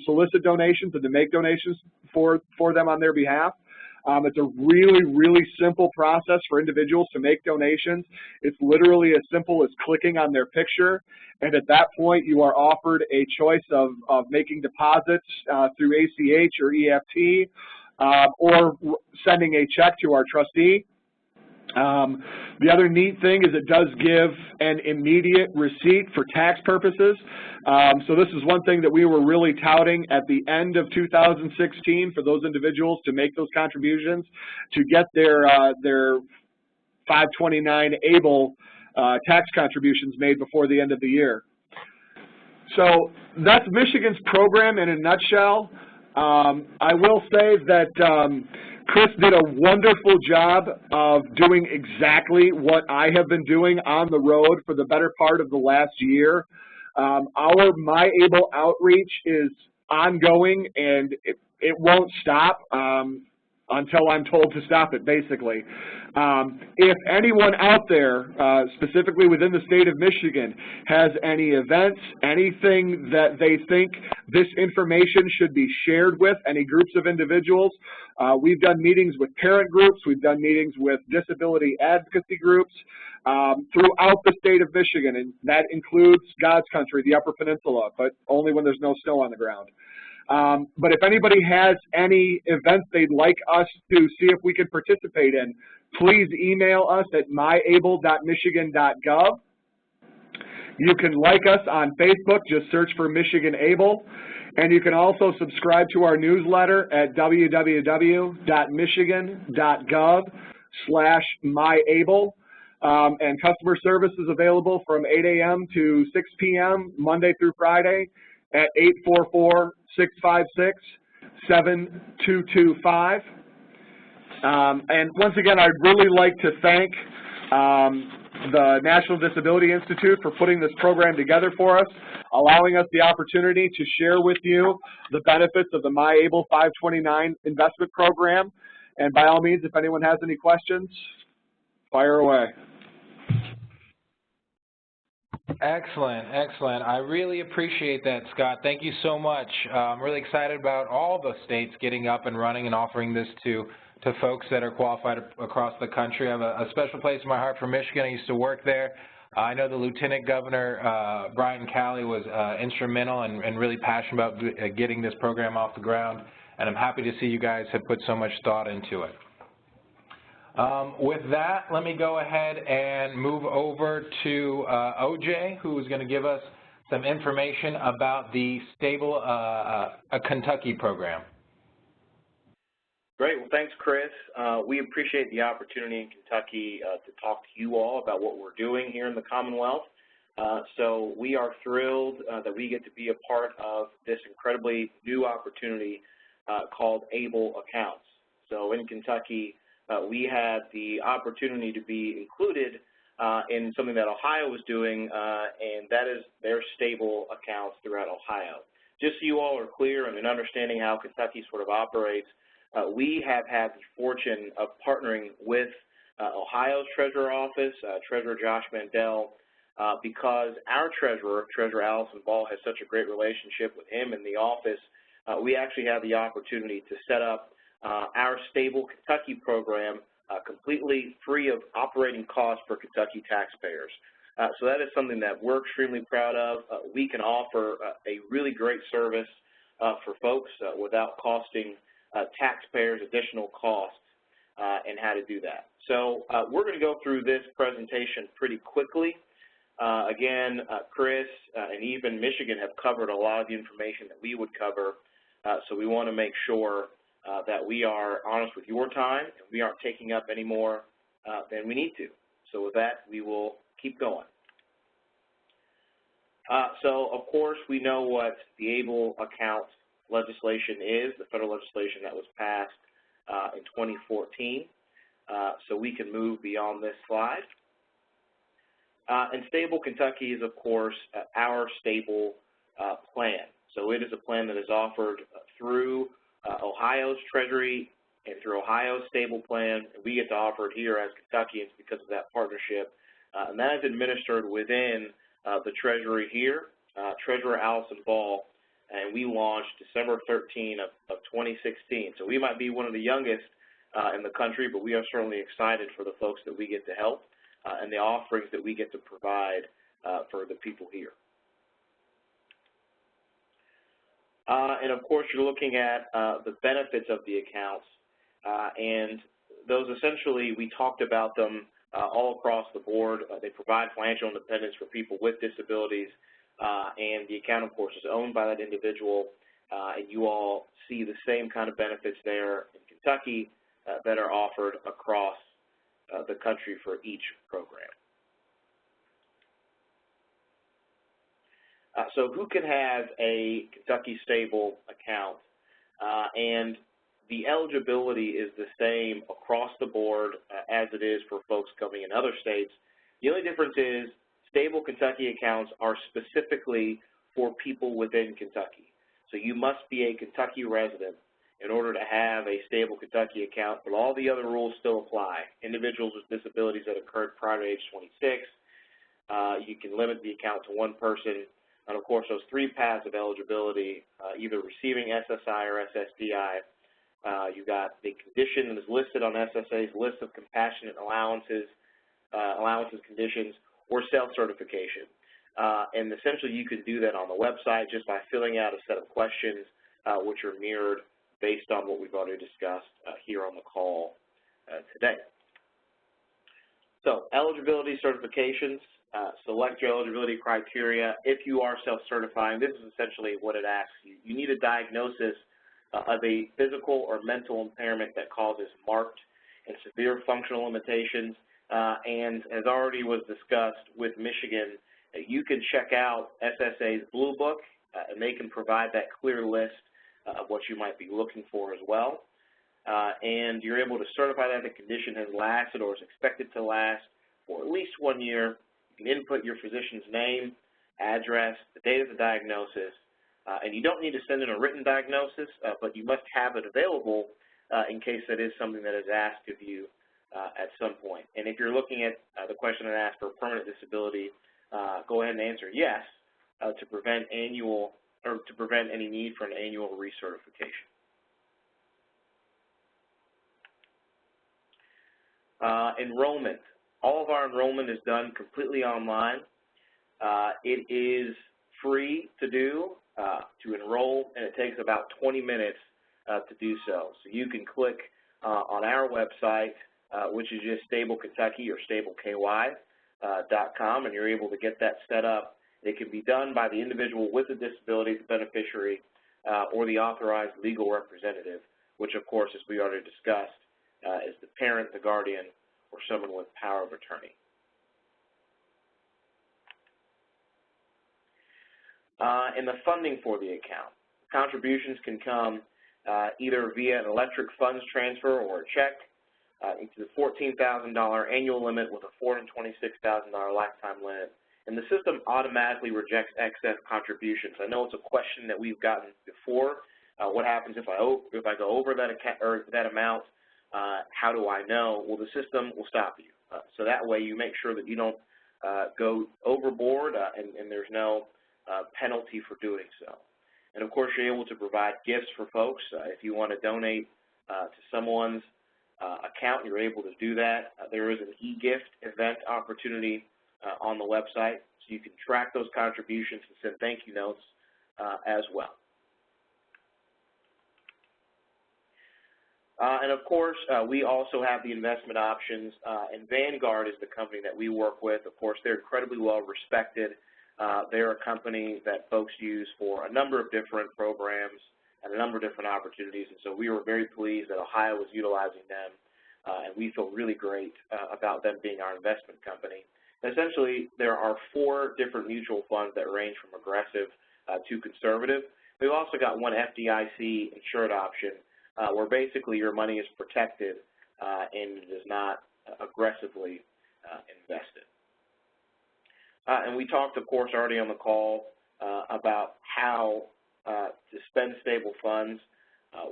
solicit donations and to make donations for them on their behalf. It's a really, really simple process for individuals to make donations. It's literally as simple as clicking on their picture, and at that point you are offered a choice of making deposits through ACH or EFT, or sending a check to our trustee. The other neat thing is it does give an immediate receipt for tax purposes. So this is one thing that we were really touting at the end of 2016 for those individuals to make those contributions to get their 529 ABLE tax contributions made before the end of the year. So that's Michigan's program in a nutshell. I will say that Chris did a wonderful job of doing exactly what I have been doing on the road for the better part of the last year. Our MiABLE outreach is ongoing, and it won't stop until I'm told to stop it, basically. If anyone out there, specifically within the state of Michigan, has any events, anything that they think this information should be shared with, any groups of individuals, we've done meetings with parent groups, we've done meetings with disability advocacy groups throughout the state of Michigan, and that includes God's country, the Upper Peninsula, but only when there's no snow on the ground. But if anybody has any events they'd like us to see if we can participate in, please email us at miable.michigan.gov. You can like us on Facebook, just search for Michigan ABLE, and you can also subscribe to our newsletter at www.michigan.gov/MiABLE. And customer service is available from 8 a.m. to 6 p.m. Monday through Friday. at 844-656-7225. And once again, I'd really like to thank the National Disability Institute for putting this program together for us, allowing us the opportunity to share with you the benefits of the MiABLE 529 investment program. And by all means, if anyone has any questions, fire away. Excellent, excellent. I really appreciate that, Scott. Thank you so much. I'm really excited about all the states getting up and running and offering this to folks that are qualified across the country. I have a special place in my heart for Michigan. I used to work there. I know the Lieutenant Governor, Brian Calley, was instrumental and really passionate about getting this program off the ground, and I'm happy to see you guys have put so much thought into it. With that, let me go ahead and move over to OJ, who is going to give us some information about the Stable Kentucky program. Great. Well, thanks, Chris. We appreciate the opportunity in Kentucky to talk to you all about what we're doing here in the Commonwealth. So we are thrilled that we get to be a part of this incredibly new opportunity called ABLE accounts. So in Kentucky, we had the opportunity to be included in something that Ohio was doing, and that is their stable accounts throughout Ohio. Just so you all are clear and in understanding how Kentucky sort of operates, we have had the fortune of partnering with Ohio's Treasurer Office, Treasurer Josh Mandel, because our Treasurer, Treasurer Allison Ball, has such a great relationship with him in the office. We actually had the opportunity to set up our Stable Kentucky program completely free of operating costs for Kentucky taxpayers. So that is something that we're extremely proud of. We can offer a really great service for folks without costing taxpayers additional costs and how to do that. So we're going to go through this presentation pretty quickly. Again, Chris and even Michigan have covered a lot of the information that we would cover, so we want to make sure that we are honest with your time and we aren't taking up any more than we need to. So with that, we will keep going. So of course, we know what the ABLE account legislation is, the federal legislation that was passed in 2014. So we can move beyond this slide. And Stable Kentucky is, of course, our stable plan. So it is a plan that is offered through Ohio's Treasury and through Ohio's stable plan. We get to offer it here as Kentuckians because of that partnership. And that is administered within the Treasury here, Treasurer Allison Ball, and we launched December 13 of 2016. So we might be one of the youngest in the country, but we are certainly excited for the folks that we get to help and the offerings that we get to provide for the people here. And of course, you're looking at the benefits of the accounts, and those essentially, we talked about them all across the board. They provide financial independence for people with disabilities, and the account, of course, is owned by that individual, and you all see the same kind of benefits there in Kentucky that are offered across the country for each program. So who can have a Kentucky stable account? And the eligibility is the same across the board as it is for folks coming in other states. The only difference is stable Kentucky accounts are specifically for people within Kentucky. So you must be a Kentucky resident in order to have a stable Kentucky account, but all the other rules still apply. Individuals with disabilities that occurred prior to age 26, you can limit the account to one person. And of course, those three paths of eligibility, either receiving SSI or SSDI, you've got the condition that is listed on SSA's list of compassionate allowances conditions, or self-certification. And essentially, you can do that on the website just by filling out a set of questions which are mirrored based on what we've already discussed here on the call today. So, eligibility certifications. Select your eligibility criteria. If you are self-certifying, this is essentially what it asks you. You need a diagnosis of a physical or mental impairment that causes marked and severe functional limitations. And as already was discussed with Michigan, you can check out SSA's Blue Book and they can provide that clear list of what you might be looking for as well. And you're able to certify that the condition has lasted or is expected to last for at least 1 year. You can input your physician's name, address, the date of the diagnosis, and you don't need to send in a written diagnosis, but you must have it available in case that is something that is asked of you at some point. And if you're looking at the question that asked for permanent disability, go ahead and answer yes to prevent any need for an annual recertification. Enrollment. All of our enrollment is done completely online. It is free to do, to enroll, and it takes about 20 minutes to do so. So you can click on our website, which is just StableKentucky or StableKY.com, and you're able to get that set up. It can be done by the individual with a disability, the beneficiary, or the authorized legal representative, which, of course, as we already discussed, is the parent, the guardian, or someone with power of attorney. And the funding for the account. Contributions can come either via an electric funds transfer or a check into the $14,000 annual limit with a $426,000 lifetime limit. And the system automatically rejects excess contributions. I know it's a question that we've gotten before. What happens if I go over that amount? How do I know? Well, the system will stop you. So that way you make sure that you don't go overboard and there's no penalty for doing so. And of course, you're able to provide gifts for folks. If you want to donate to someone's account, you're able to do that. There is an e-gift event opportunity on the website, so you can track those contributions and send thank you notes as well. And of course, we also have the investment options, and Vanguard is the company that we work with. Of course, they're incredibly well respected. They're a company that folks use for a number of different programs and a number of different opportunities, and so we were very pleased that Ohio was utilizing them, and we feel really great about them being our investment company. Essentially, there are 4 different mutual funds that range from aggressive to conservative. We've also got one FDIC insured option where basically your money is protected and it is not aggressively invested. And we talked, of course, already on the call about how to spend stable funds.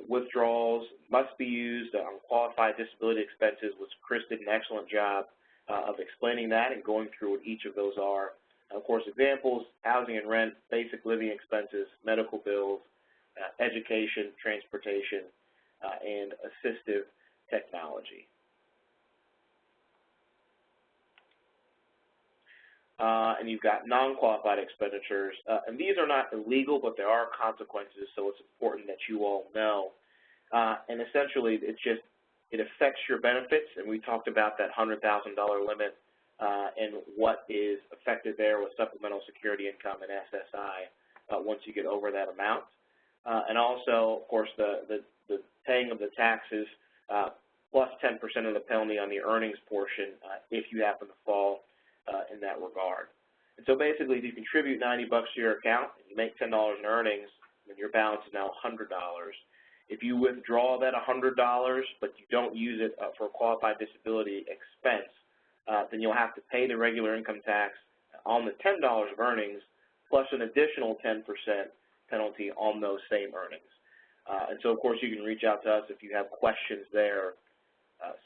Withdrawals must be used on qualified disability expenses, which Chris did an excellent job of explaining that and going through what each of those are. And of course, examples: housing and rent, basic living expenses, medical bills, education, transportation, and assistive technology. And you've got non-qualified expenditures, and these are not illegal, but there are consequences, so it's important that you all know. And essentially, it affects your benefits, and we talked about that $100,000 limit and what is affected there with supplemental security income and SSI once you get over that amount. And also, of course, the paying of the taxes plus 10% of the penalty on the earnings portion if you happen to fall in that regard. And so basically, if you contribute $90 to your account and you make $10 in earnings, then your balance is now $100. If you withdraw that $100 but you don't use it for a qualified disability expense, then you'll have to pay the regular income tax on the $10 of earnings plus an additional 10% penalty on those same earnings. And so, of course, you can reach out to us if you have questions there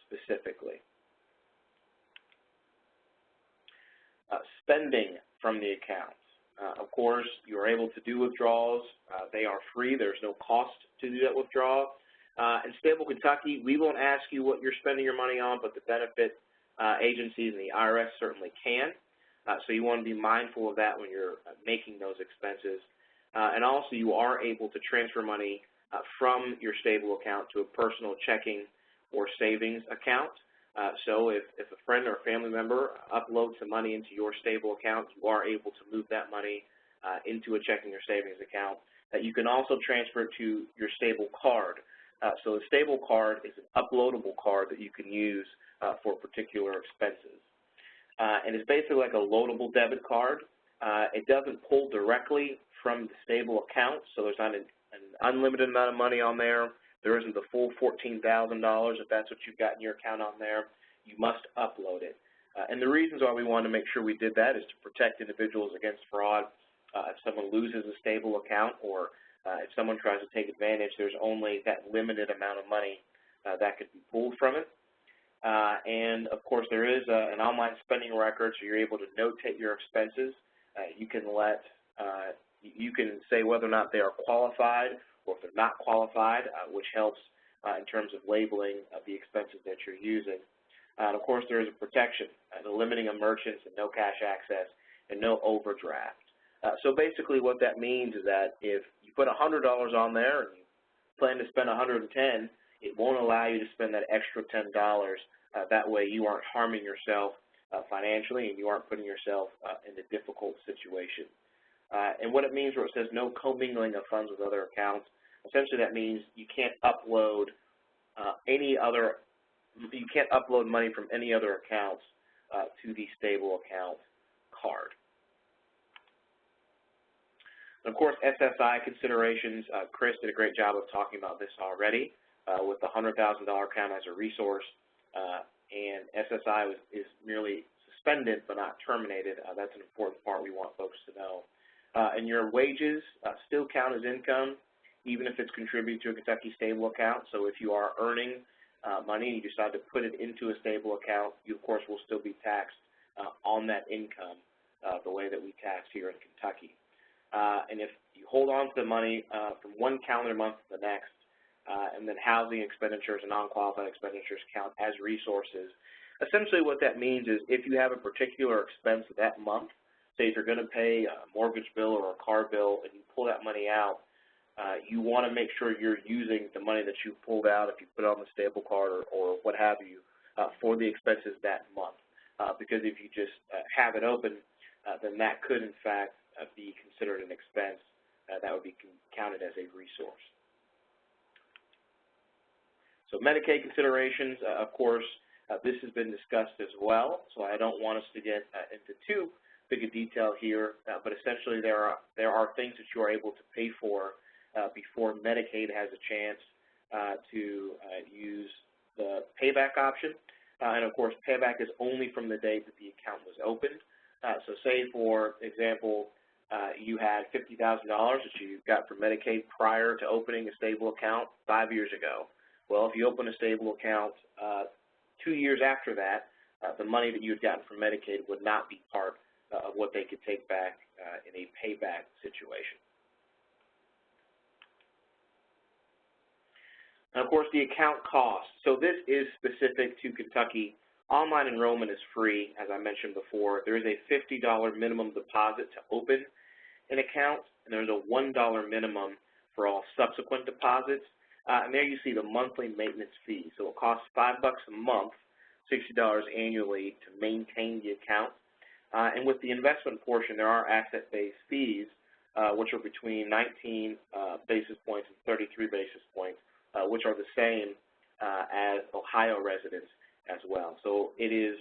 specifically. Spending from the account. Of course, you are able to do withdrawals. They are free. There's no cost to do that withdrawal. In Stable Kentucky, we won't ask you what you're spending your money on, but the benefit agencies and the IRS certainly can. So you want to be mindful of that when you're making those expenses. And also, you are able to transfer money from your stable account to a personal checking or savings account. So if a friend or a family member uploads some money into your stable account, you are able to move that money into a checking or savings account. You can also transfer it to your stable card. So the stable card is an uploadable card that you can use for particular expenses. And it's basically like a loadable debit card. It doesn't pull directly from the stable account, so there's not an unlimited amount of money on there. There isn't the full $14,000 if that's what you've got in your account on there. You must upload it. And the reasons why we wanted to make sure we did that is to protect individuals against fraud. If someone loses a stable account or if someone tries to take advantage, there's only that limited amount of money that could be pulled from it. And, of course, there is an online spending record, so you're able to notate your expenses. You can say whether or not they are qualified or if they're not qualified, which helps in terms of labeling the expenses that you're using. And, of course, there is a protection, the limiting of merchants and no cash access and no overdraft. So basically what that means is that if you put $100 on there and you plan to spend $110, it won't allow you to spend that extra $10. That way you aren't harming yourself financially and you aren't putting yourself in a difficult situation. And what it means where it says no commingling of funds with other accounts, essentially that means you can't upload money from any other accounts to the stable account card. And of course, SSI Considerations, Chris did a great job of talking about this already with the $100,000 account as a resource, and SSI is merely suspended but not terminated. That's an important part we want folks to know. And your wages still count as income, even if it's contributed to a Kentucky stable account. So if you are earning money and you decide to put it into a stable account, you, of course, will still be taxed on that income the way that we tax here in Kentucky. And if you hold on to the money from one calendar month to the next, and then housing expenditures and non-qualified expenditures count as resources, essentially what that means is if you have a particular expense that month, say if you're going to pay a mortgage bill or a car bill and you pull that money out, you want to make sure you're using the money that you pulled out if you put it on the stable card or what have you for the expenses that month. Because if you just have it open, then that could in fact be considered an expense that would be counted as a resource. So Medicaid considerations, of course, this has been discussed as well, so I don't want us to get into too big a detail here, but essentially there are things that you are able to pay for before Medicaid has a chance to use the payback option. And of course, payback is only from the date that the account was opened. So say, for example, you had $50,000 that you got from Medicaid prior to opening a stable account 5 years ago. Well, if you open a stable account 2 years after that, the money that you had gotten from Medicaid would not be part of what they could take back in a payback situation. And of course, the account cost. So this is specific to Kentucky. Online enrollment is free, as I mentioned before. There is a $50 minimum deposit to open an account, and there's a $1 minimum for all subsequent deposits. And there you see the monthly maintenance fee. So it costs $5 a month, $60 annually to maintain the account. And with the investment portion, there are asset-based fees, which are between 19 basis points and 33 basis points, which are the same as Ohio residents as well. So it is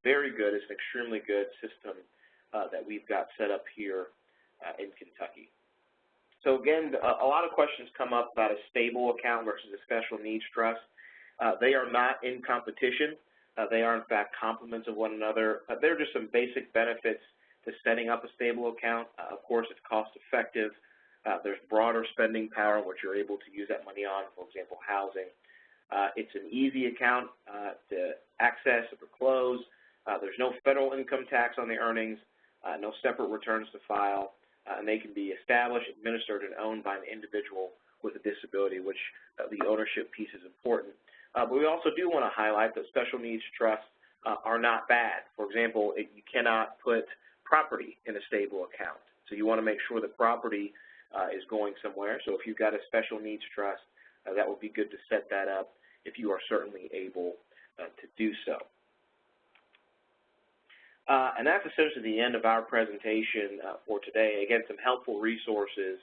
very good. It's an extremely good system that we've got set up here in Kentucky. So again, a lot of questions come up about a stable account versus a special needs trust. They are not in competition. They are, in fact, complements of one another. They're just some basic benefits to setting up a stable account. Of course, it's cost-effective. There's broader spending power, which you're able to use that money on, for example, housing. It's an easy account to access or close. There's no federal income tax on the earnings, no separate returns to file, and they can be established, administered, and owned by an individual with a disability, which the ownership piece is important. But we also do want to highlight that special needs trusts are not bad. For example, you cannot put property in a stable account. So you want to make sure that property is going somewhere. So if you've got a special needs trust, that would be good to set that up if you are certainly able to do so. And that's essentially the end of our presentation for today. Again, some helpful resources.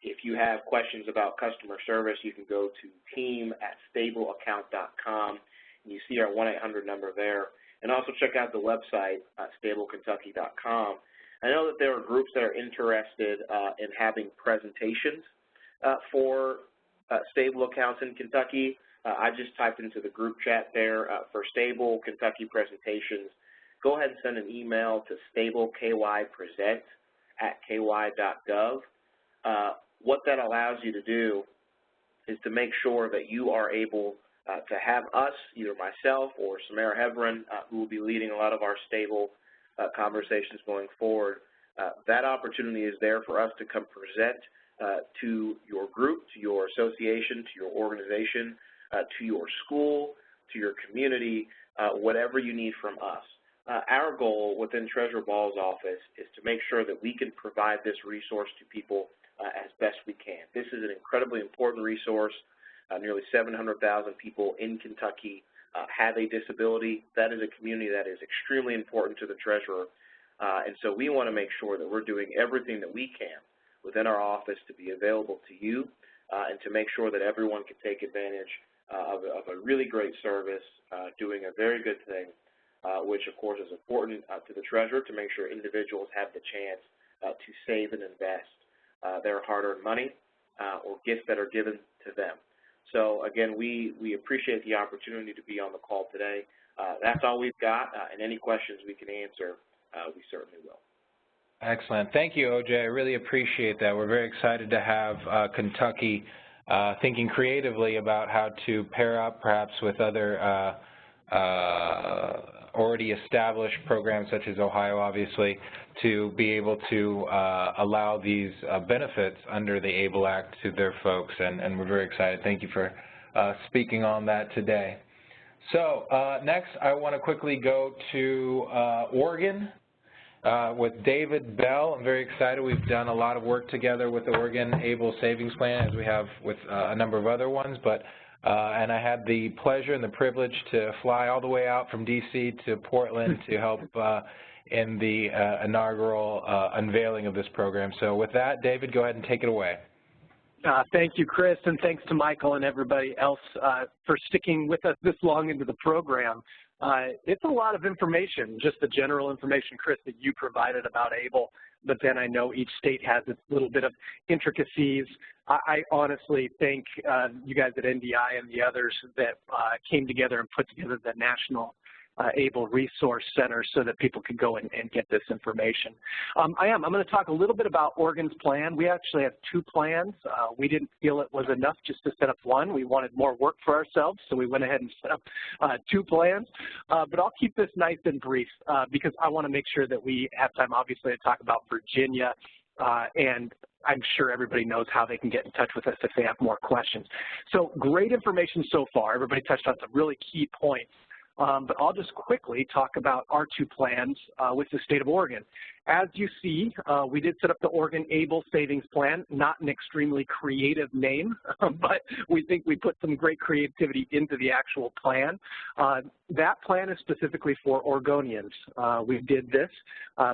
If you have questions about customer service, you can go to team@stableaccount.com, and you see our 1-800 number there. And also check out the website, stablekentucky.com. I know that there are groups that are interested in having presentations for stable accounts in Kentucky. I just typed into the group chat there for stable Kentucky presentations. Go ahead and send an email to stablekypresent@ky.gov. What that allows you to do is to make sure that you are able to have us, either myself or Samara Heverin, who will be leading a lot of our stable conversations going forward. That opportunity is there for us to come present to your group, to your association, to your organization, to your school, to your community, whatever you need from us. Our goal within Treasurer Ball's office is to make sure that we can provide this resource to people as best we can. This is an incredibly important resource. Nearly 700,000 people in Kentucky have a disability. That is a community that is extremely important to the Treasurer, and so we want to make sure that we're doing everything that we can within our office to be available to you and to make sure that everyone can take advantage of a really great service, doing a very good thing, which of course is important to the Treasurer to make sure individuals have the chance to save and invest their hard-earned money or gifts that are given to them. So again, we appreciate the opportunity to be on the call today. That's all we've got, and any questions we can answer, we certainly will. Excellent. Thank you, OJ. I really appreciate that. We're very excited to have Kentucky thinking creatively about how to pair up perhaps with other already established programs such as Ohio, obviously, to be able to allow these benefits under the ABLE Act to their folks, and we're very excited. Thank you for speaking on that today. So next, I want to quickly go to Oregon with David Bell. I'm very excited. We've done a lot of work together with the Oregon ABLE Savings Plan, as we have with a number of other ones, but and I had the pleasure and the privilege to fly all the way out from D.C. to Portland to help in the inaugural unveiling of this program. So with that, David, go ahead and take it away. Thank you, Chris, and thanks to Michael and everybody else for sticking with us this long into the program. It's a lot of information, just the general information, Chris, that you provided about ABLE, but then I know each state has its little bit of intricacies. I honestly think you guys at NDI and the others that came together and put together the National ABLE Resource Center so that people could go and get this information. I'm going to talk a little bit about Oregon's plan. We actually have two plans. We didn't feel it was enough just to set up one. We wanted more work for ourselves, so we went ahead and set up two plans. But I'll keep this nice and brief because I want to make sure that we have time, obviously, to talk about Virginia, and I'm sure everybody knows how they can get in touch with us if they have more questions. So great information so far. Everybody touched on some really key points. But I'll just quickly talk about our two plans with the state of Oregon. As you see, we did set up the Oregon ABLE Savings Plan, not an extremely creative name, but we think we put some great creativity into the actual plan. That plan is specifically for Oregonians. We did this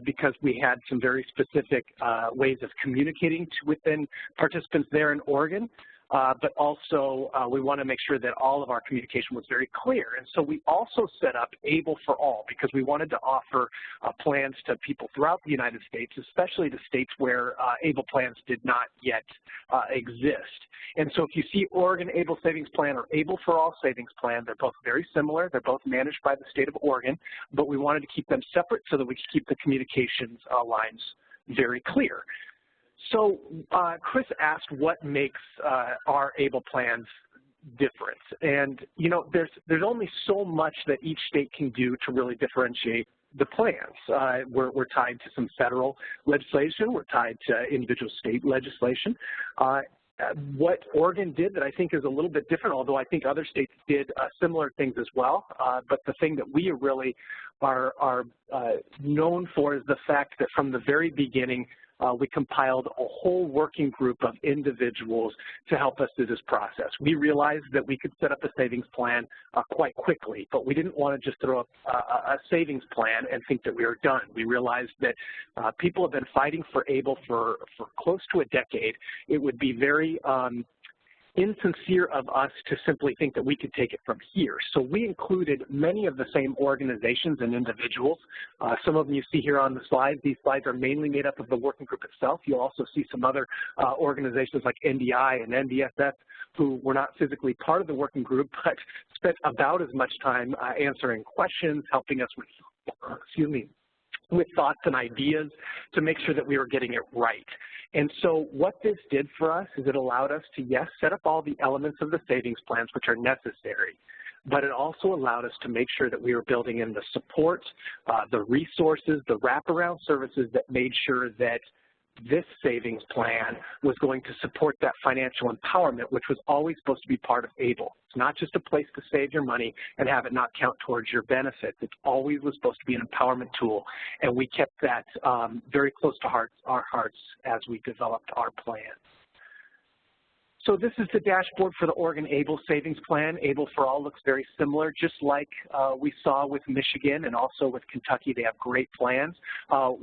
because we had some very specific ways of communicating within participants there in Oregon. But also we want to make sure that all of our communication was very clear. And so we also set up ABLE for All because we wanted to offer plans to people throughout the United States, especially to states where ABLE plans did not yet exist. And so if you see Oregon ABLE Savings Plan or ABLE for All Savings Plan, they're both very similar. They're both managed by the state of Oregon, but we wanted to keep them separate so that we could keep the communications lines very clear. So Chris asked what makes our ABLE plans different. And, you know, there's only so much that each state can do to really differentiate the plans. We're tied to some federal legislation. We're tied to individual state legislation. What Oregon did that I think is a little bit different, although I think other states did similar things as well, but the thing that we really are known for is the fact that from the very beginning, we compiled a whole working group of individuals to help us through this process. We realized that we could set up a savings plan quite quickly, but we didn't want to just throw up a savings plan and think that we were done. We realized that people have been fighting for ABLE for close to a decade. It would be very insincere of us to simply think that we could take it from here. So we included many of the same organizations and individuals. Some of them you see here on the slides. These slides are mainly made up of the working group itself. You'll also see some other organizations like NDI and NDSS who were not physically part of the working group, but spent about as much time answering questions, helping us with, with thoughts and ideas to make sure that we were getting it right. And so what this did for us is it allowed us to, yes, set up all the elements of the savings plans which are necessary, but it also allowed us to make sure that we were building in the support, the resources, the wraparound services that made sure that this savings plan was going to support that financial empowerment, which was always supposed to be part of ABLE. It's not just a place to save your money and have it not count towards your benefits. It always was supposed to be an empowerment tool, and we kept that very close to our hearts as we developed our plan. So this is the dashboard for the Oregon ABLE Savings Plan. ABLE for All looks very similar, just like we saw with Michigan and also with Kentucky. They have great plans.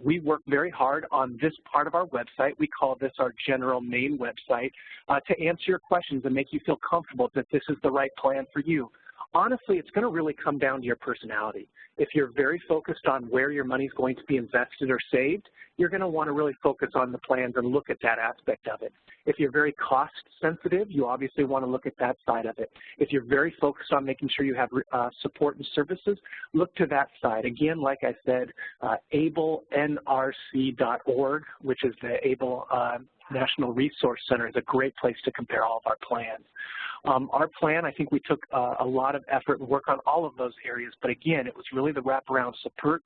We work very hard on this part of our website. We call this our general main website to answer your questions and make you feel comfortable that this is the right plan for you. Honestly, it's going to really come down to your personality. If you're very focused on where your money is going to be invested or saved, you're going to want to really focus on the plans and look at that aspect of it. If you're very cost sensitive, you obviously want to look at that side of it. If you're very focused on making sure you have support and services, look to that side. Again, like I said, ABLENRC.org, which is the ABLE National Resource Center, is a great place to compare all of our plans. Our plan, I think we took a lot of effort and work on all of those areas, but again, it was really the wraparound support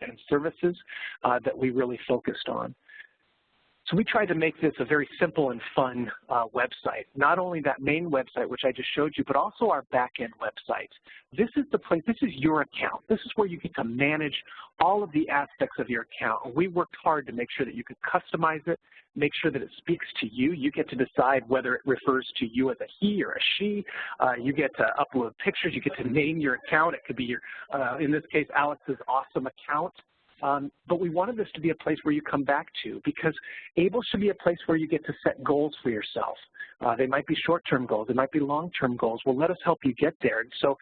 and services that we really focused on. So we tried to make this a very simple and fun website. Not only that main website, which I just showed you, but also our back-end website. This is the place, this is your account. This is where you get to manage all of the aspects of your account. We worked hard to make sure that you could customize it, make sure that it speaks to you. You get to decide whether it refers to you as a he or a she. You get to upload pictures. You get to name your account. It could be your, in this case, Alex's awesome account. But we wanted this to be a place where you come back to, because ABLE should be a place where you get to set goals for yourself. They might be short-term goals. They might be long-term goals. Well, let us help you get there. And so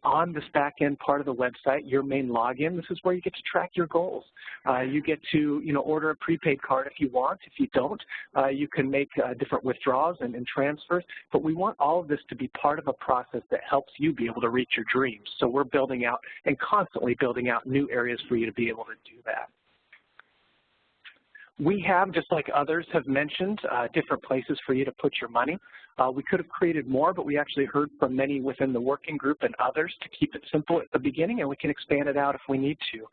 on this back-end part of the website, your main login, this is where you get to track your goals. You get to, order a prepaid card if you want. If you don't, you can make different withdrawals and transfers. But we want all of this to be part of a process that helps you be able to reach your dreams. So we're building out and constantly building out new areas for you to be able to do that. We have, just like others have mentioned, different places for you to put your money. We could have created more, but we actually heard from many within the working group and others to keep it simple at the beginning, and we can expand it out if we need to.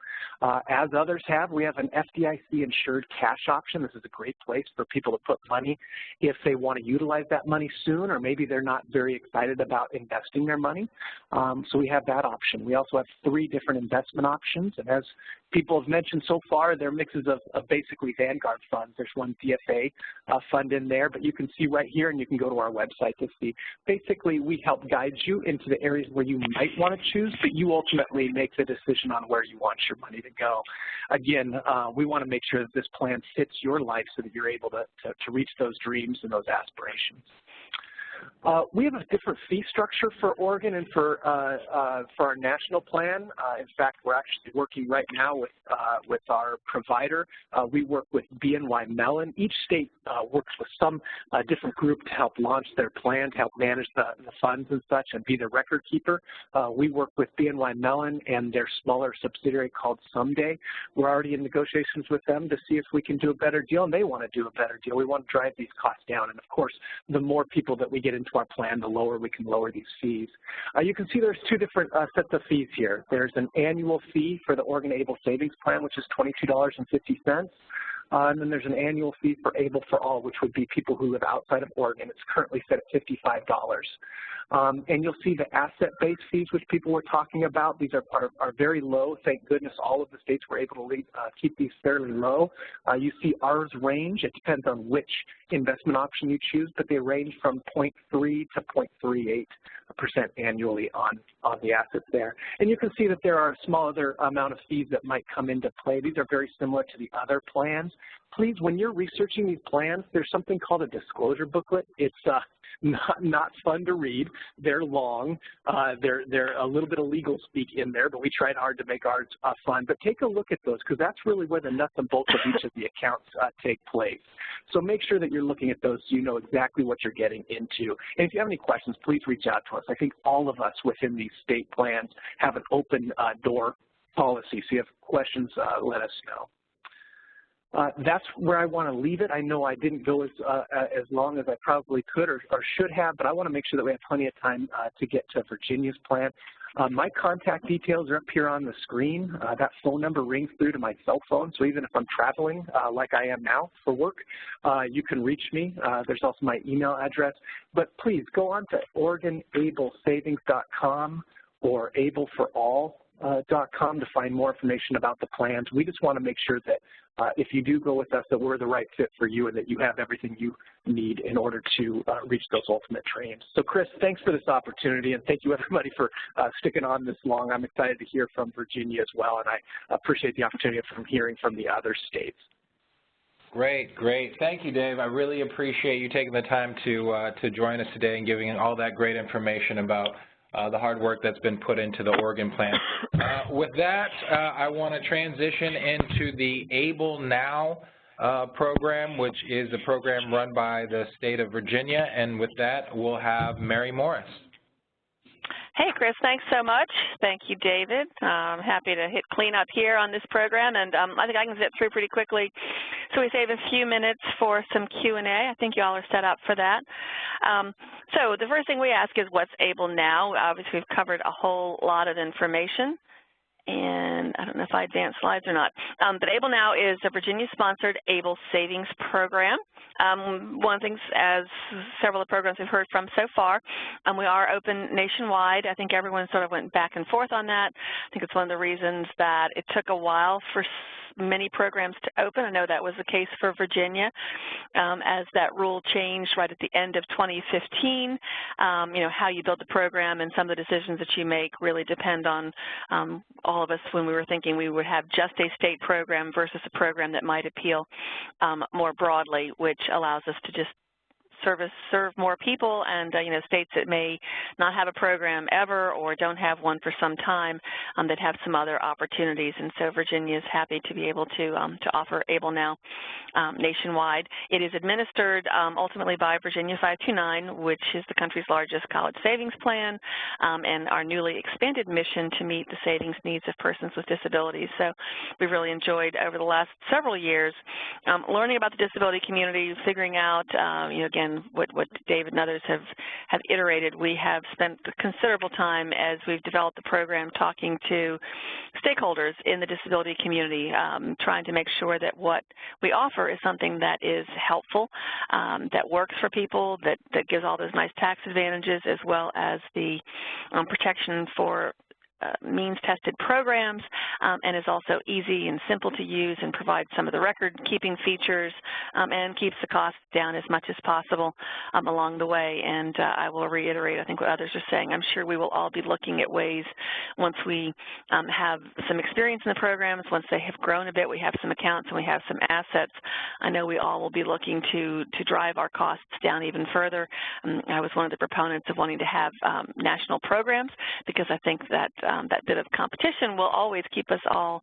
As others have, we have an FDIC-insured cash option. This is a great place for people to put money if they want to utilize that money soon, or maybe they're not very excited about investing their money. So we have that option. We also have 3 different investment options, and as people have mentioned so far, they're mixes of basically Vanguard funds. There's one DFA fund in there, but you can see right here, and you can go to our website to see. Basically, we help guide you into the areas where you might want to choose, but you ultimately make the decision on where you want your money to go. Again, we want to make sure that this plan fits your life so that you're able to reach those dreams and those aspirations. We have a different fee structure for Oregon and for our national plan. In fact, we're actually working right now with our provider. We work with BNY Mellon. Each state works with some different group to help launch their plan, to help manage the funds and such, and be the record keeper. We work with BNY Mellon and their smaller subsidiary called Someday. We're already in negotiations with them to see if we can do a better deal, and they want to do a better deal. We want to drive these costs down, and of course, the more people that we get into our plan, the lower we can lower these fees. You can see there's 2 different sets of fees here. There's an annual fee for the Oregon ABLE Savings Plan, which is $22.50. And then there's an annual fee for ABLE for All, which would be people who live outside of Oregon. It's currently set at $55. And you'll see the asset-based fees, which people were talking about. These are very low. Thank goodness all of the states were able to keep these fairly low. You see ours range. It depends on which investment option you choose, but they range from 0.3 to 0.38% annually on the assets there. And you can see that there are a small other amount of fees that might come into play. These are very similar to the other plans. Please, when you're researching these plans, there's something called a disclosure booklet. It's not fun to read. They're long. They're a little bit of legal speak in there, but we tried hard to make ours fun. But take a look at those, because that's really where the nuts and bolts of each of the accounts take place. So make sure that you're looking at those so you know exactly what you're getting into. And if you have any questions, please reach out to us. I think all of us within these state plans have an open door policy. So if you have questions, let us know. That's where I want to leave it. I know I didn't go as long as I probably could or should have, but I want to make sure that we have plenty of time to get to Virginia's plan. My contact details are up here on the screen. That phone number rings through to my cell phone, so even if I'm traveling like I am now for work, you can reach me. There's also my email address. But please go on to OregonABLESavings.com or ABLEforall.com to find more information about the plans. We just want to make sure that if you do go with us, that we're the right fit for you and that you have everything you need in order to reach those ultimate dreams. So Chris, thanks for this opportunity, and thank you everybody for sticking on this long. I'm excited to hear from Virginia as well, and I appreciate the opportunity from hearing from the other states. Great, great. Thank you, Dave. I really appreciate you taking the time to join us today and giving all that great information about the hard work that's been put into the Oregon plan. With that, I want to transition into the ABLEnow program, which is a program run by the state of Virginia. And with that, we'll have Mary Morris. Hey, Chris, thanks so much. Thank you, David. I'm happy to hit clean up here on this program, and I think I can zip through pretty quickly. So we save a few minutes for some Q&A. I think you all are set up for that. So the first thing we ask is, what's ABLEnow? Obviously, we've covered a whole lot of information, and I don't know if I advanced slides or not. But ABLEnow is a Virginia-sponsored ABLE savings program. One of the things, as several of the programs we've heard from so far, we are open nationwide. I think everyone sort of went back and forth on that. I think it's one of the reasons that it took a while for many programs to open. I know that was the case for Virginia as that rule changed right at the end of 2015. You know, how you build the program and some of the decisions that you make really depend on all of us when we were thinking we would have just a state program versus a program that might appeal more broadly, which allows us to just serve more people, and you know, states that may not have a program ever or don't have one for some time that have some other opportunities. And so Virginia is happy to be able to offer ABLEnow nationwide. It is administered ultimately by Virginia 529, which is the country's largest college savings plan, and our newly expanded mission to meet the savings needs of persons with disabilities. So we've really enjoyed over the last several years learning about the disability community, figuring out, you know, again, what David and others have iterated. We have spent considerable time as we've developed the program talking to stakeholders in the disability community, trying to make sure that what we offer is something that is helpful, that works for people, that gives all those nice tax advantages, as well as the protection for means-tested programs, and is also easy and simple to use and provides some of the record-keeping features and keeps the costs down as much as possible along the way. And I will reiterate, I think, what others are saying. I'm sure we will all be looking at ways, once we have some experience in the programs, once they have grown a bit, we have some accounts and we have some assets, I know we all will be looking to drive our costs down even further. I was one of the proponents of wanting to have national programs, because I think that that bit of competition will always keep us all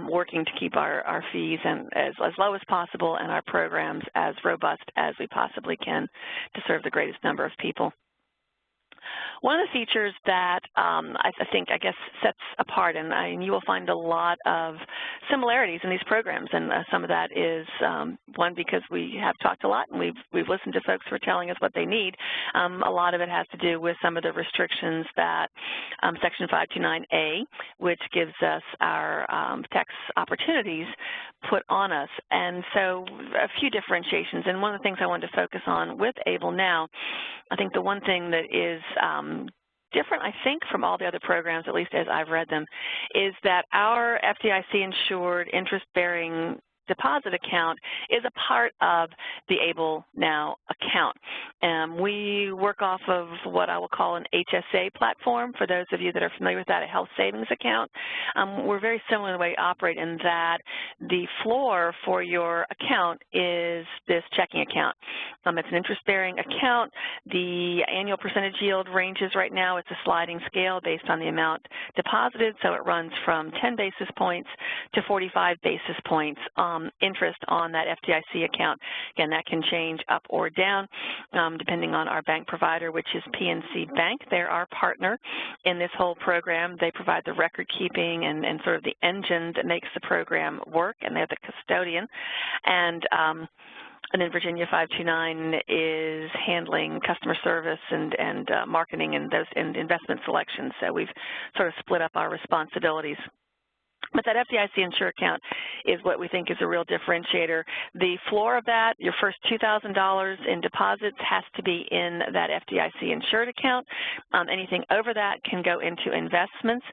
working to keep our fees as low as possible and our programs as robust as we possibly can to serve the greatest number of people. One of the features that I guess sets apart, and you will find a lot of similarities in these programs, and some of that is one, because we have talked a lot and we've listened to folks who are telling us what they need. A lot of it has to do with some of the restrictions that Section 529A, which gives us our tax opportunities, put on us. And so a few differentiations, and one of the things I wanted to focus on with ABLEnow, I think the one thing that is different, I think, from all the other programs, at least as I've read them, is that our FDIC-insured interest-bearing deposit account is a part of the ABLEnow account. We work off of what I will call an HSA platform. For those of you that are familiar with that, a health savings account. We're very similar in the way we operate in that the floor for your account is this checking account. It's an interest-bearing account. The annual percentage yield ranges right now. It's a sliding scale based on the amount deposited, so it runs from 10 basis points to 45 basis points interest on that FDIC account. Again, that can change up or down depending on our bank provider, which is PNC Bank. They're our partner in this whole program. They provide the record keeping and sort of the engine that makes the program work, and they're the custodian. And then Virginia 529 is handling customer service and marketing and those investment selections. So we've sort of split up our responsibilities. But that FDIC insured account is what we think is a real differentiator. The floor of that, your first $2,000 in deposits has to be in that FDIC insured account. Anything over that can go into investments.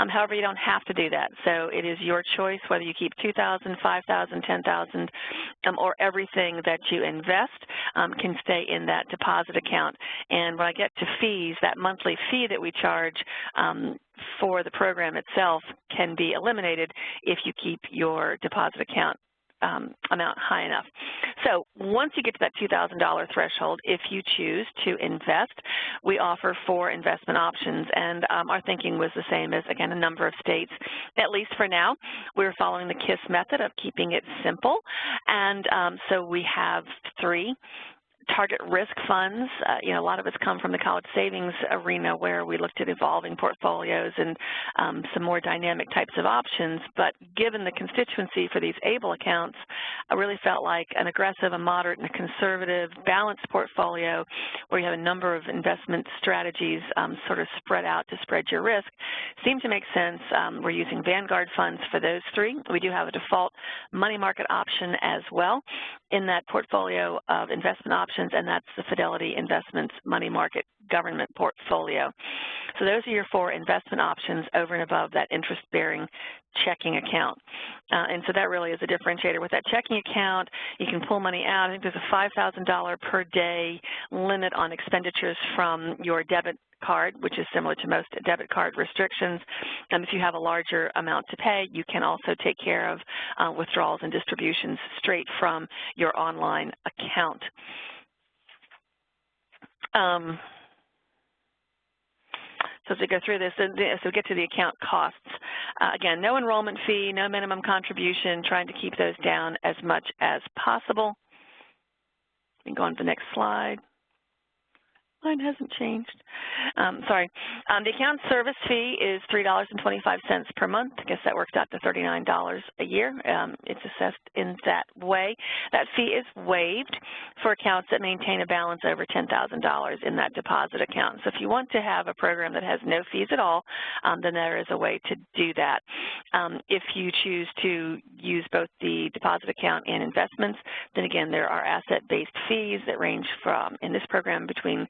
However, you don't have to do that. So it is your choice whether you keep $2,000, $5,000, $10,000, or everything that you invest can stay in that deposit account. And when I get to fees, that monthly fee that we charge for the program itself can be eliminated if you keep your deposit account amount high enough. So once you get to that $2,000 threshold, if you choose to invest, we offer 4 investment options, and our thinking was the same as, again, a number of states. At least for now, we're following the KISS method of keeping it simple, and so we have 3 target risk funds. A lot of us come from the college savings arena where we looked at evolving portfolios and some more dynamic types of options. But given the constituency for these ABLE accounts, I really felt like an aggressive, a moderate, and a conservative balanced portfolio where you have a number of investment strategies sort of spread out to spread your risk seemed to make sense. We're using Vanguard funds for those 3. We do have a default money market option as well in that portfolio of investment options, and that's the Fidelity Investments Money Market Government Portfolio. So those are your 4 investment options over and above that interest-bearing checking account. And so that really is a differentiator. With that checking account, you can pull money out. I think there's a $5,000 per day limit on expenditures from your debit card, which is similar to most debit card restrictions. If you have a larger amount to pay, you can also take care of withdrawals and distributions straight from your online account. So as we go through this, so get to the account costs. Again, no enrollment fee, no minimum contribution, trying to keep those down as much as possible. We can go on to the next slide. Mine hasn't changed. Sorry. The account service fee is $3.25 per month. I guess that works out to $39 a year. It's assessed in that way. That fee is waived for accounts that maintain a balance over $10,000 in that deposit account. So if you want to have a program that has no fees at all, then there is a way to do that. If you choose to use both the deposit account and investments, then again, there are asset-based fees that range from, in this program, between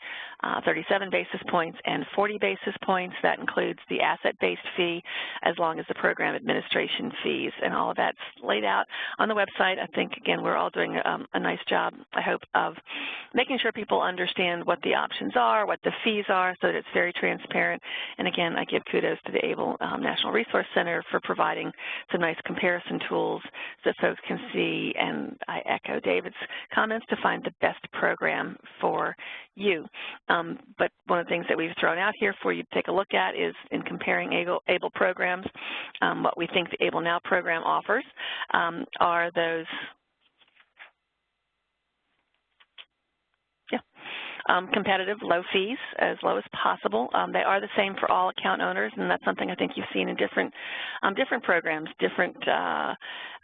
37 basis points and 40 basis points. That includes the asset-based fee as long as the program administration fees, and all of that's laid out on the website. I think, again, we're all doing a nice job, I hope, of making sure people understand what the options are, what the fees are, so that it's very transparent. And again, I give kudos to the ABLE National Resource Center for providing some nice comparison tools so folks can see, and I echo David's comments, to find the best program for you. But one of the things that we've thrown out here for you to take a look at is, in comparing ABLE programs, what we think the ABLEnow program offers are those competitive, low fees, as low as possible. They are the same for all account owners, and that's something I think you've seen in different programs, different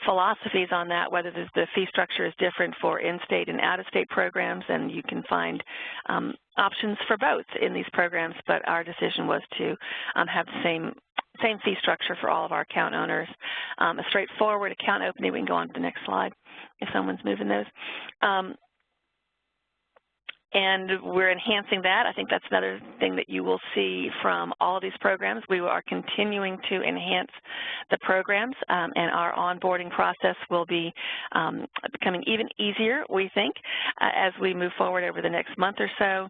philosophies on that, whether the fee structure is different for in-state and out-of-state programs, and you can find options for both in these programs, but our decision was to have the same fee structure for all of our account owners. A straightforward account opening. We can go on to the next slide if someone's moving those. and we're enhancing that. I think that's another thing that you will see from all of these programs. We are continuing to enhance the programs, and our onboarding process will be becoming even easier, we think, as we move forward over the next month or so.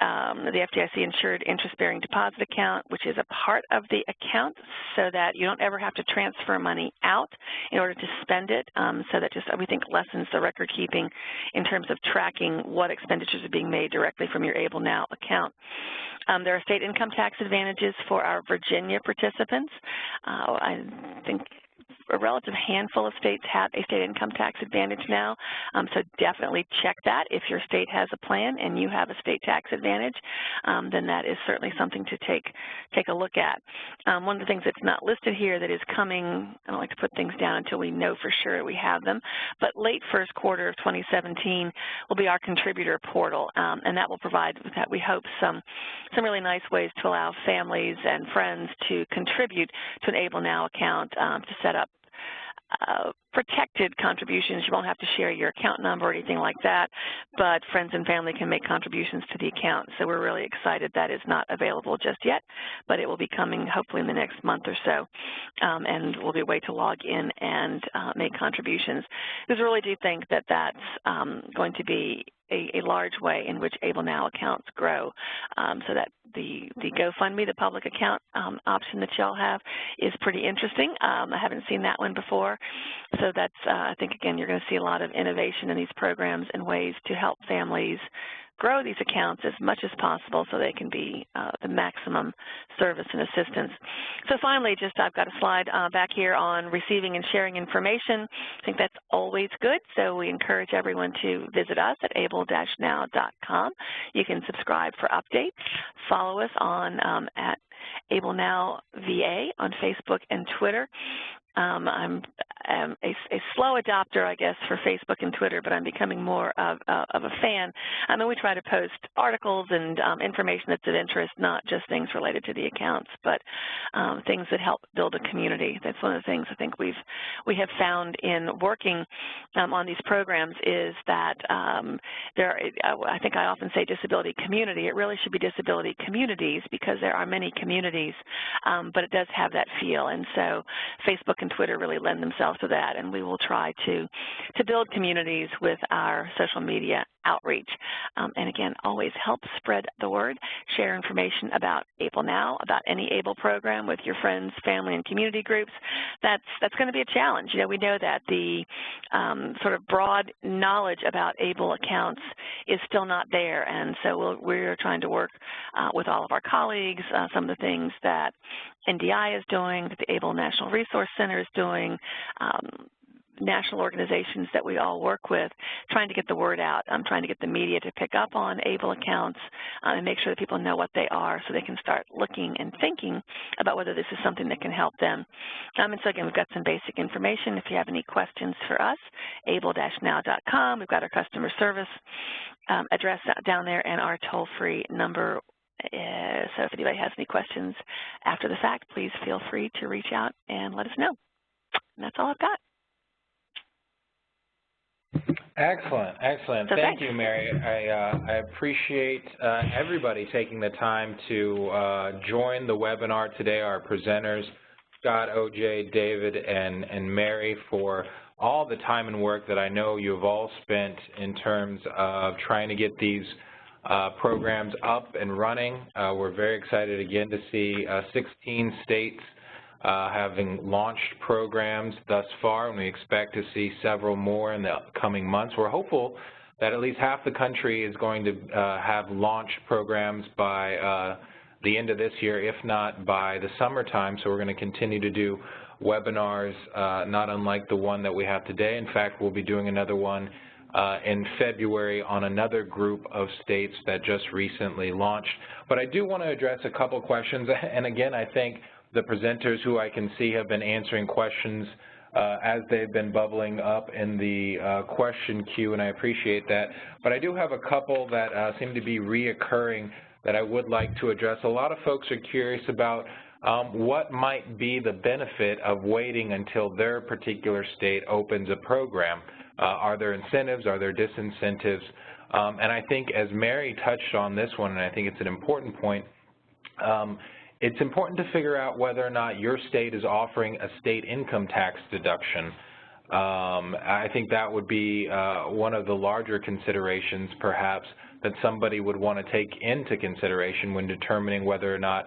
The FDIC insured interest-bearing deposit account, which is a part of the account so that you don't ever have to transfer money out in order to spend it, so that just, we think, lessens the record keeping in terms of tracking what expenditures are being made directly from your ABLEnow account. There are state income tax advantages for our Virginia participants. I think a relative handful of states have a state income tax advantage now, so definitely check that. If your state has a plan and you have a state tax advantage, then that is certainly something to take a look at. One of the things that's not listed here that is coming, I don't like to put things down until we know for sure we have them, but late first quarter of 2017 will be our contributor portal, and that will provide, we hope, some really nice ways to allow families and friends to contribute to an ABLEnow account to set up protected contributions. You won't have to share your account number or anything like that, but friends and family can make contributions to the account. So we're really excited that is not available just yet, but it will be coming hopefully in the next month or so, and will be a way to log in and make contributions. Because we really do think that that's going to be a large way in which ABLEnow accounts grow, so that the GoFundMe, the public account option that y'all have, is pretty interesting. I haven't seen that one before, so that's, I think, again, you're going to see a lot of innovation in these programs and ways to help families grow these accounts as much as possible so they can be the maximum service and assistance. So finally, just I've got a slide back here on receiving and sharing information. I think that's always good, so we encourage everyone to visit us at able-now.com. You can subscribe for updates. Follow us on at ABLEnow VA on Facebook and Twitter. I'm a slow adopter, I guess, for Facebook and Twitter, but I'm becoming more of a fan. And we try to post articles and information that's of interest, not just things related to the accounts, but things that help build a community. That's one of the things I think we have found in working on these programs is that I think I often say disability community. It really should be disability communities because there are many communities, but it does have that feel. And so Facebook and Twitter really lend themselves to that, and we will try to build communities with our social media outreach. And again, always help spread the word. Share information about ABLEnow, about any ABLE program with your friends, family, and community groups. That's going to be a challenge. You know, we know that the sort of broad knowledge about ABLE accounts is still not there, and so we're trying to work with all of our colleagues, some of the things that NDI is doing, that the ABLE National Resource Center is doing, national organizations that we all work with, trying to get the word out. I'm trying to get the media to pick up on ABLE accounts and make sure that people know what they are so they can start looking and thinking about whether this is something that can help them. And so again, we've got some basic information. If you have any questions for us, able-now.com. We've got our customer service address down there and our toll-free number. So if anybody has any questions after the fact, please feel free to reach out and let us know. And that's all I've got. Excellent, excellent. So Thank you, Mary. I appreciate everybody taking the time to join the webinar today, our presenters, Scott, OJ, David, and Mary, for all the time and work that I know you've all spent in terms of trying to get these programs up and running. We're very excited again to see 16 states having launched programs thus far, and we expect to see several more in the coming months. We're hopeful that at least half the country is going to have launched programs by the end of this year, if not by the summertime. So we're going to continue to do webinars not unlike the one that we have today. In fact, we'll be doing another one in February on another group of states that just recently launched. But I do want to address a couple questions, and again, I think the presenters who I can see have been answering questions as they've been bubbling up in the question queue, and I appreciate that. But I do have a couple that seem to be reoccurring that I would like to address. A lot of folks are curious about what might be the benefit of waiting until their particular state opens a program. Are there incentives? Are there disincentives? And I think as Mary touched on this one, and I think it's an important point, it's important to figure out whether or not your state is offering a state income tax deduction. I think that would be one of the larger considerations, perhaps, that somebody would want to take into consideration when determining whether or not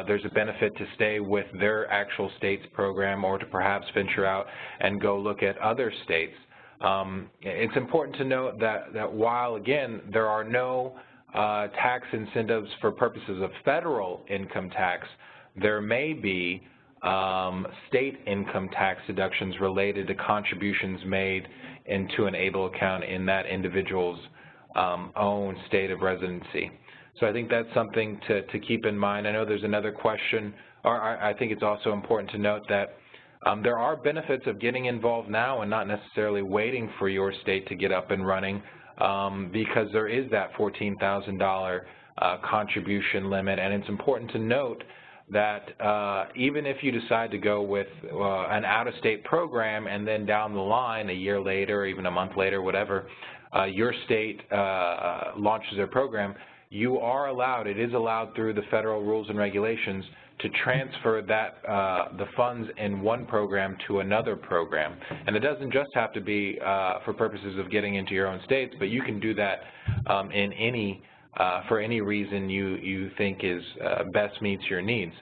there's a benefit to stay with their actual state's program or to perhaps venture out and go look at other states. It's important to note that while, again, there are no tax incentives for purposes of federal income tax, there may be state income tax deductions related to contributions made into an ABLE account in that individual's own state of residency. So I think that's something to keep in mind. I know there's another question, or I think it's also important to note that there are benefits of getting involved now and not necessarily waiting for your state to get up and running, because there is that $14,000 contribution limit, and it's important to note that even if you decide to go with an out-of-state program and then down the line, a year later or even a month later, whatever, your state launches their program, you are allowed, it is allowed through the federal rules and regulations to transfer that the funds in one program to another program. And it doesn't just have to be for purposes of getting into your own states, but you can do that in any for any reason you think is best meets your needs.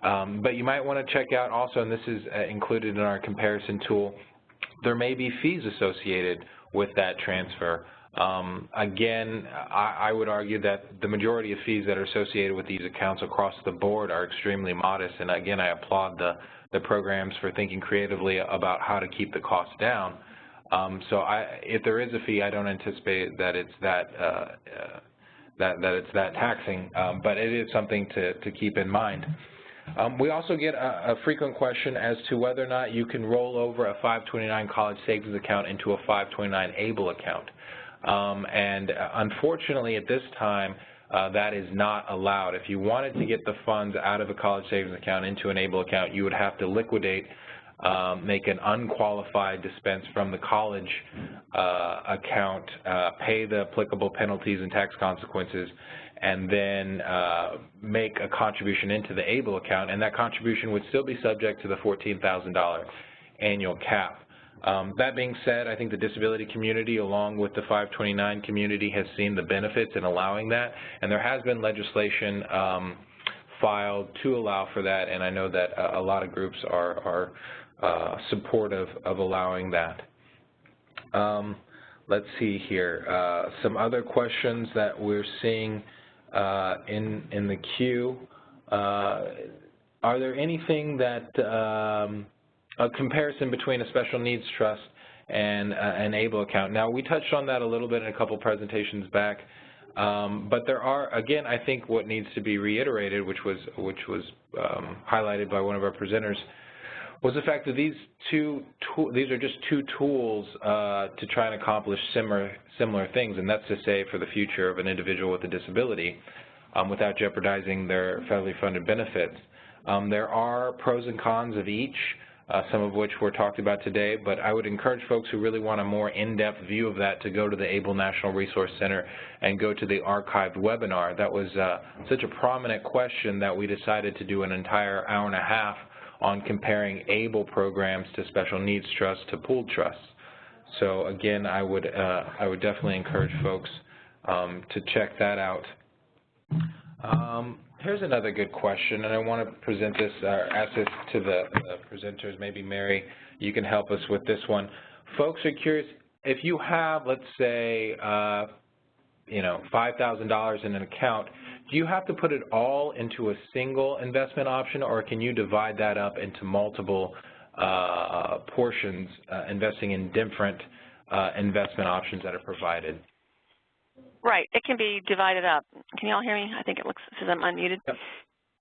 But you might want to check out also, and this is included in our comparison tool, there may be fees associated with that transfer. Again, I would argue that the majority of fees that are associated with these accounts across the board are extremely modest, and again, I applaud the programs for thinking creatively about how to keep the cost down. So if there is a fee, I don't anticipate that it's that taxing, but it is something to keep in mind. We also get a frequent question as to whether or not you can roll over a 529 college savings account into a 529 ABLE account. And unfortunately at this time, that is not allowed. If you wanted to get the funds out of a college savings account into an ABLE account, you would have to liquidate, make an unqualified dispense from the college account, pay the applicable penalties and tax consequences, and then make a contribution into the ABLE account, and that contribution would still be subject to the $14,000 annual cap. That being said, I think the disability community, along with the 529 community, has seen the benefits in allowing that, and there has been legislation filed to allow for that, and I know that a lot of groups are supportive of allowing that. Let's see here. Some other questions that we're seeing in the queue. Are there anything that a comparison between a special needs trust and an ABLE account? Now, we touched on that a little bit in a couple presentations back, but there are, again, I think what needs to be reiterated, which was highlighted by one of our presenters, was the fact that these are just two tools to try and accomplish similar things, and that's to say for the future of an individual with a disability without jeopardizing their federally funded benefits. There are pros and cons of each, some of which were talked about today, but I would encourage folks who really want a more in-depth view of that to go to the ABLE National Resource Center and go to the archived webinar. That was such a prominent question that we decided to do an entire hour and a half on comparing ABLE programs to special needs trusts to pooled trusts. So again, I would definitely encourage folks to check that out. Here's another good question, and I want to present this, ask this to the presenters. Maybe Mary, you can help us with this one. Folks are curious, if you have, let's say, $5,000 in an account, do you have to put it all into a single investment option, or can you divide that up into multiple portions, investing in different investment options that are provided? Right. It can be divided up. Can you all hear me? I think it looks, says I'm unmuted. Yep.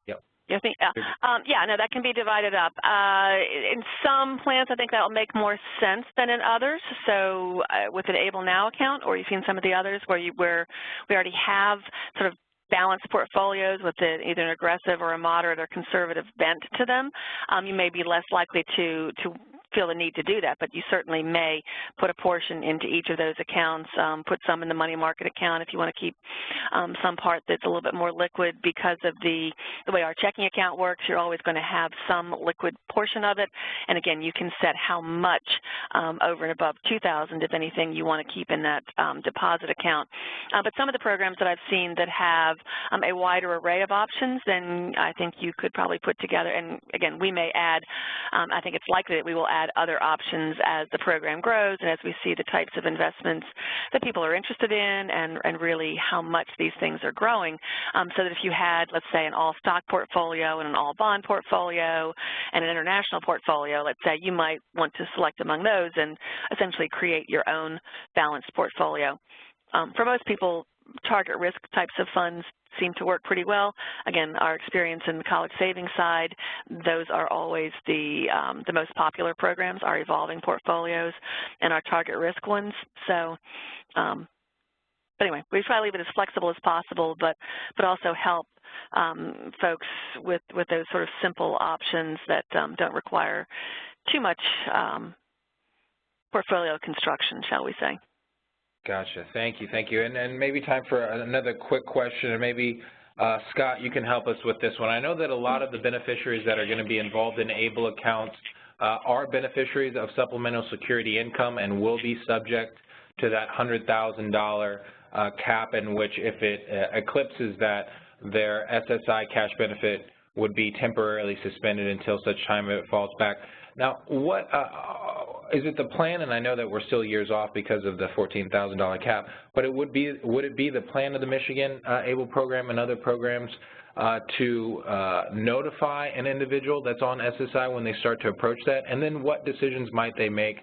Yep. You think? Yeah, no, that can be divided up. In some plans, I think that will make more sense than in others. So with an ABLEnow account, or you've seen some of the others where we already have sort of balanced portfolios with either an aggressive or a moderate or conservative bent to them, you may be less likely to feel the need to do that, but you certainly may put a portion into each of those accounts, put some in the money market account if you want to keep some part that's a little bit more liquid. Because of the way our checking account works, you're always going to have some liquid portion of it, and again, you can set how much over and above $2,000, if anything, you want to keep in that deposit account. But some of the programs that I've seen that have a wider array of options, then I think you could probably put together, and again, we may add, I think it's likely that we will add other options as the program grows and as we see the types of investments that people are interested in and really how much these things are growing, so that if you had, let's say, an all-stock portfolio and an all-bond portfolio and an international portfolio, let's say, you might want to select among those and essentially create your own balanced portfolio. For most people, target risk types of funds seem to work pretty well. Again, our experience in the college savings side, those are always the most popular programs, our evolving portfolios and our target risk ones. So, but anyway, we try to leave it as flexible as possible, but also help folks with those sort of simple options that don't require too much portfolio construction, shall we say. Gotcha. Thank you. Thank you. And maybe time for another quick question, and maybe Scott, you can help us with this one. I know that a lot of the beneficiaries that are going to be involved in ABLE accounts are beneficiaries of supplemental security income and will be subject to that $100,000 cap, in which if it eclipses that, their SSI cash benefit would be temporarily suspended until such time it falls back. Now, what is it the plan, and I know that we're still years off because of the $14,000 cap, but would it be the plan of the Michigan ABLE program and other programs to notify an individual that's on SSI when they start to approach that? And then what decisions might they make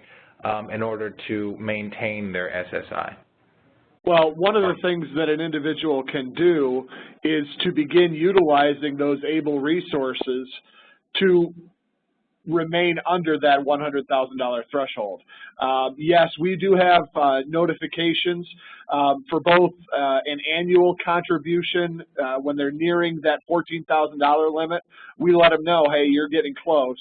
in order to maintain their SSI? Well, one of the things that an individual can do is to begin utilizing those ABLE resources to remain under that $100,000 threshold. Yes, we do have notifications for both an annual contribution when they're nearing that $14,000 limit. We let them know, hey, you're getting close.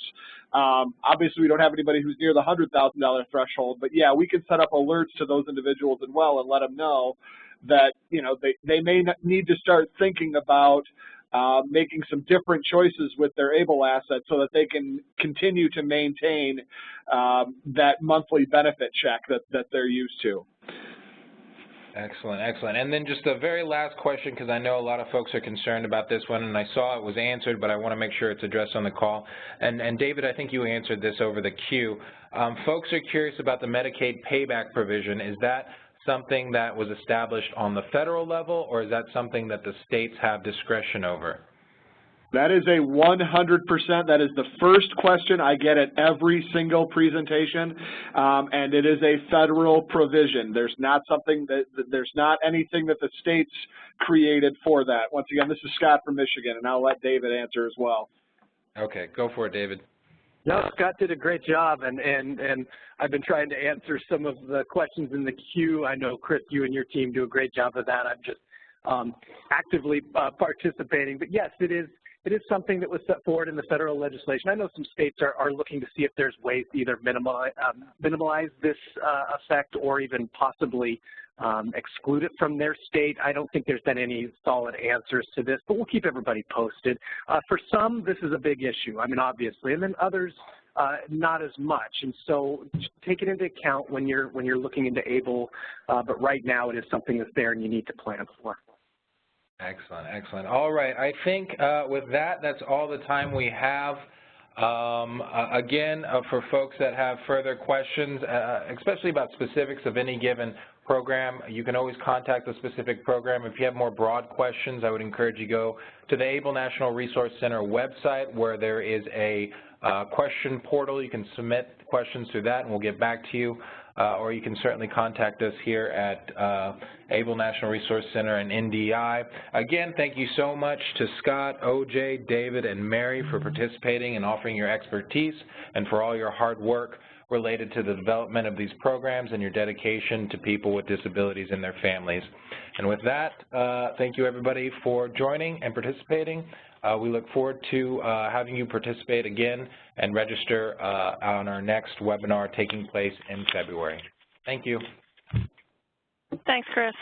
Obviously, we don't have anybody who's near the $100,000 threshold, but yeah, we can set up alerts to those individuals as well and let them know that, you know, they may need to start thinking about making some different choices with their ABLE assets so that they can continue to maintain that monthly benefit check that they're used to. Excellent, excellent. And then just a very last question, because I know a lot of folks are concerned about this one, and I saw it was answered, but I want to make sure it's addressed on the call. And David, I think you answered this over the queue. Folks are curious about the Medicaid Payback provision. Is that something that was established on the federal level, or is that something that the states have discretion over? That is a 100%. That is the first question I get at every single presentation, and it is a federal provision. There's not something there's not anything that the states created for that. Once again, this is Scott from Michigan, and I'll let David answer as well. Okay, go for it, David. No, Scott did a great job, and I've been trying to answer some of the questions in the queue. I know, Chris, you and your team do a great job of that. I'm just actively participating. But yes, it is something that was set forward in the federal legislation. I know some states are looking to see if there's ways to either minimize this effect or even possibly exclude it from their state. I don't think there's been any solid answers to this, but we'll keep everybody posted. For some, this is a big issue, I mean, obviously, and then others, not as much. And so take it into account when you're looking into ABLE, but right now it is something that's there and you need to plan for. Excellent, excellent. All right, I think with that, that's all the time we have. Again, for folks that have further questions, especially about specifics of any given program, you can always contact the specific program. If you have more broad questions, I would encourage you to go to the ABLE National Resource Center website, where there is a question portal. You can submit questions through that, and we'll get back to you. Or you can certainly contact us here at ABLE National Resource Center in NDI. Again, thank you so much to Scott, OJ, David, and Mary for participating and offering your expertise, and for all your hard work related to the development of these programs and your dedication to people with disabilities and their families. And with that, thank you everybody for joining and participating. We look forward to having you participate again and register on our next webinar taking place in February. Thank you. Thanks, Chris.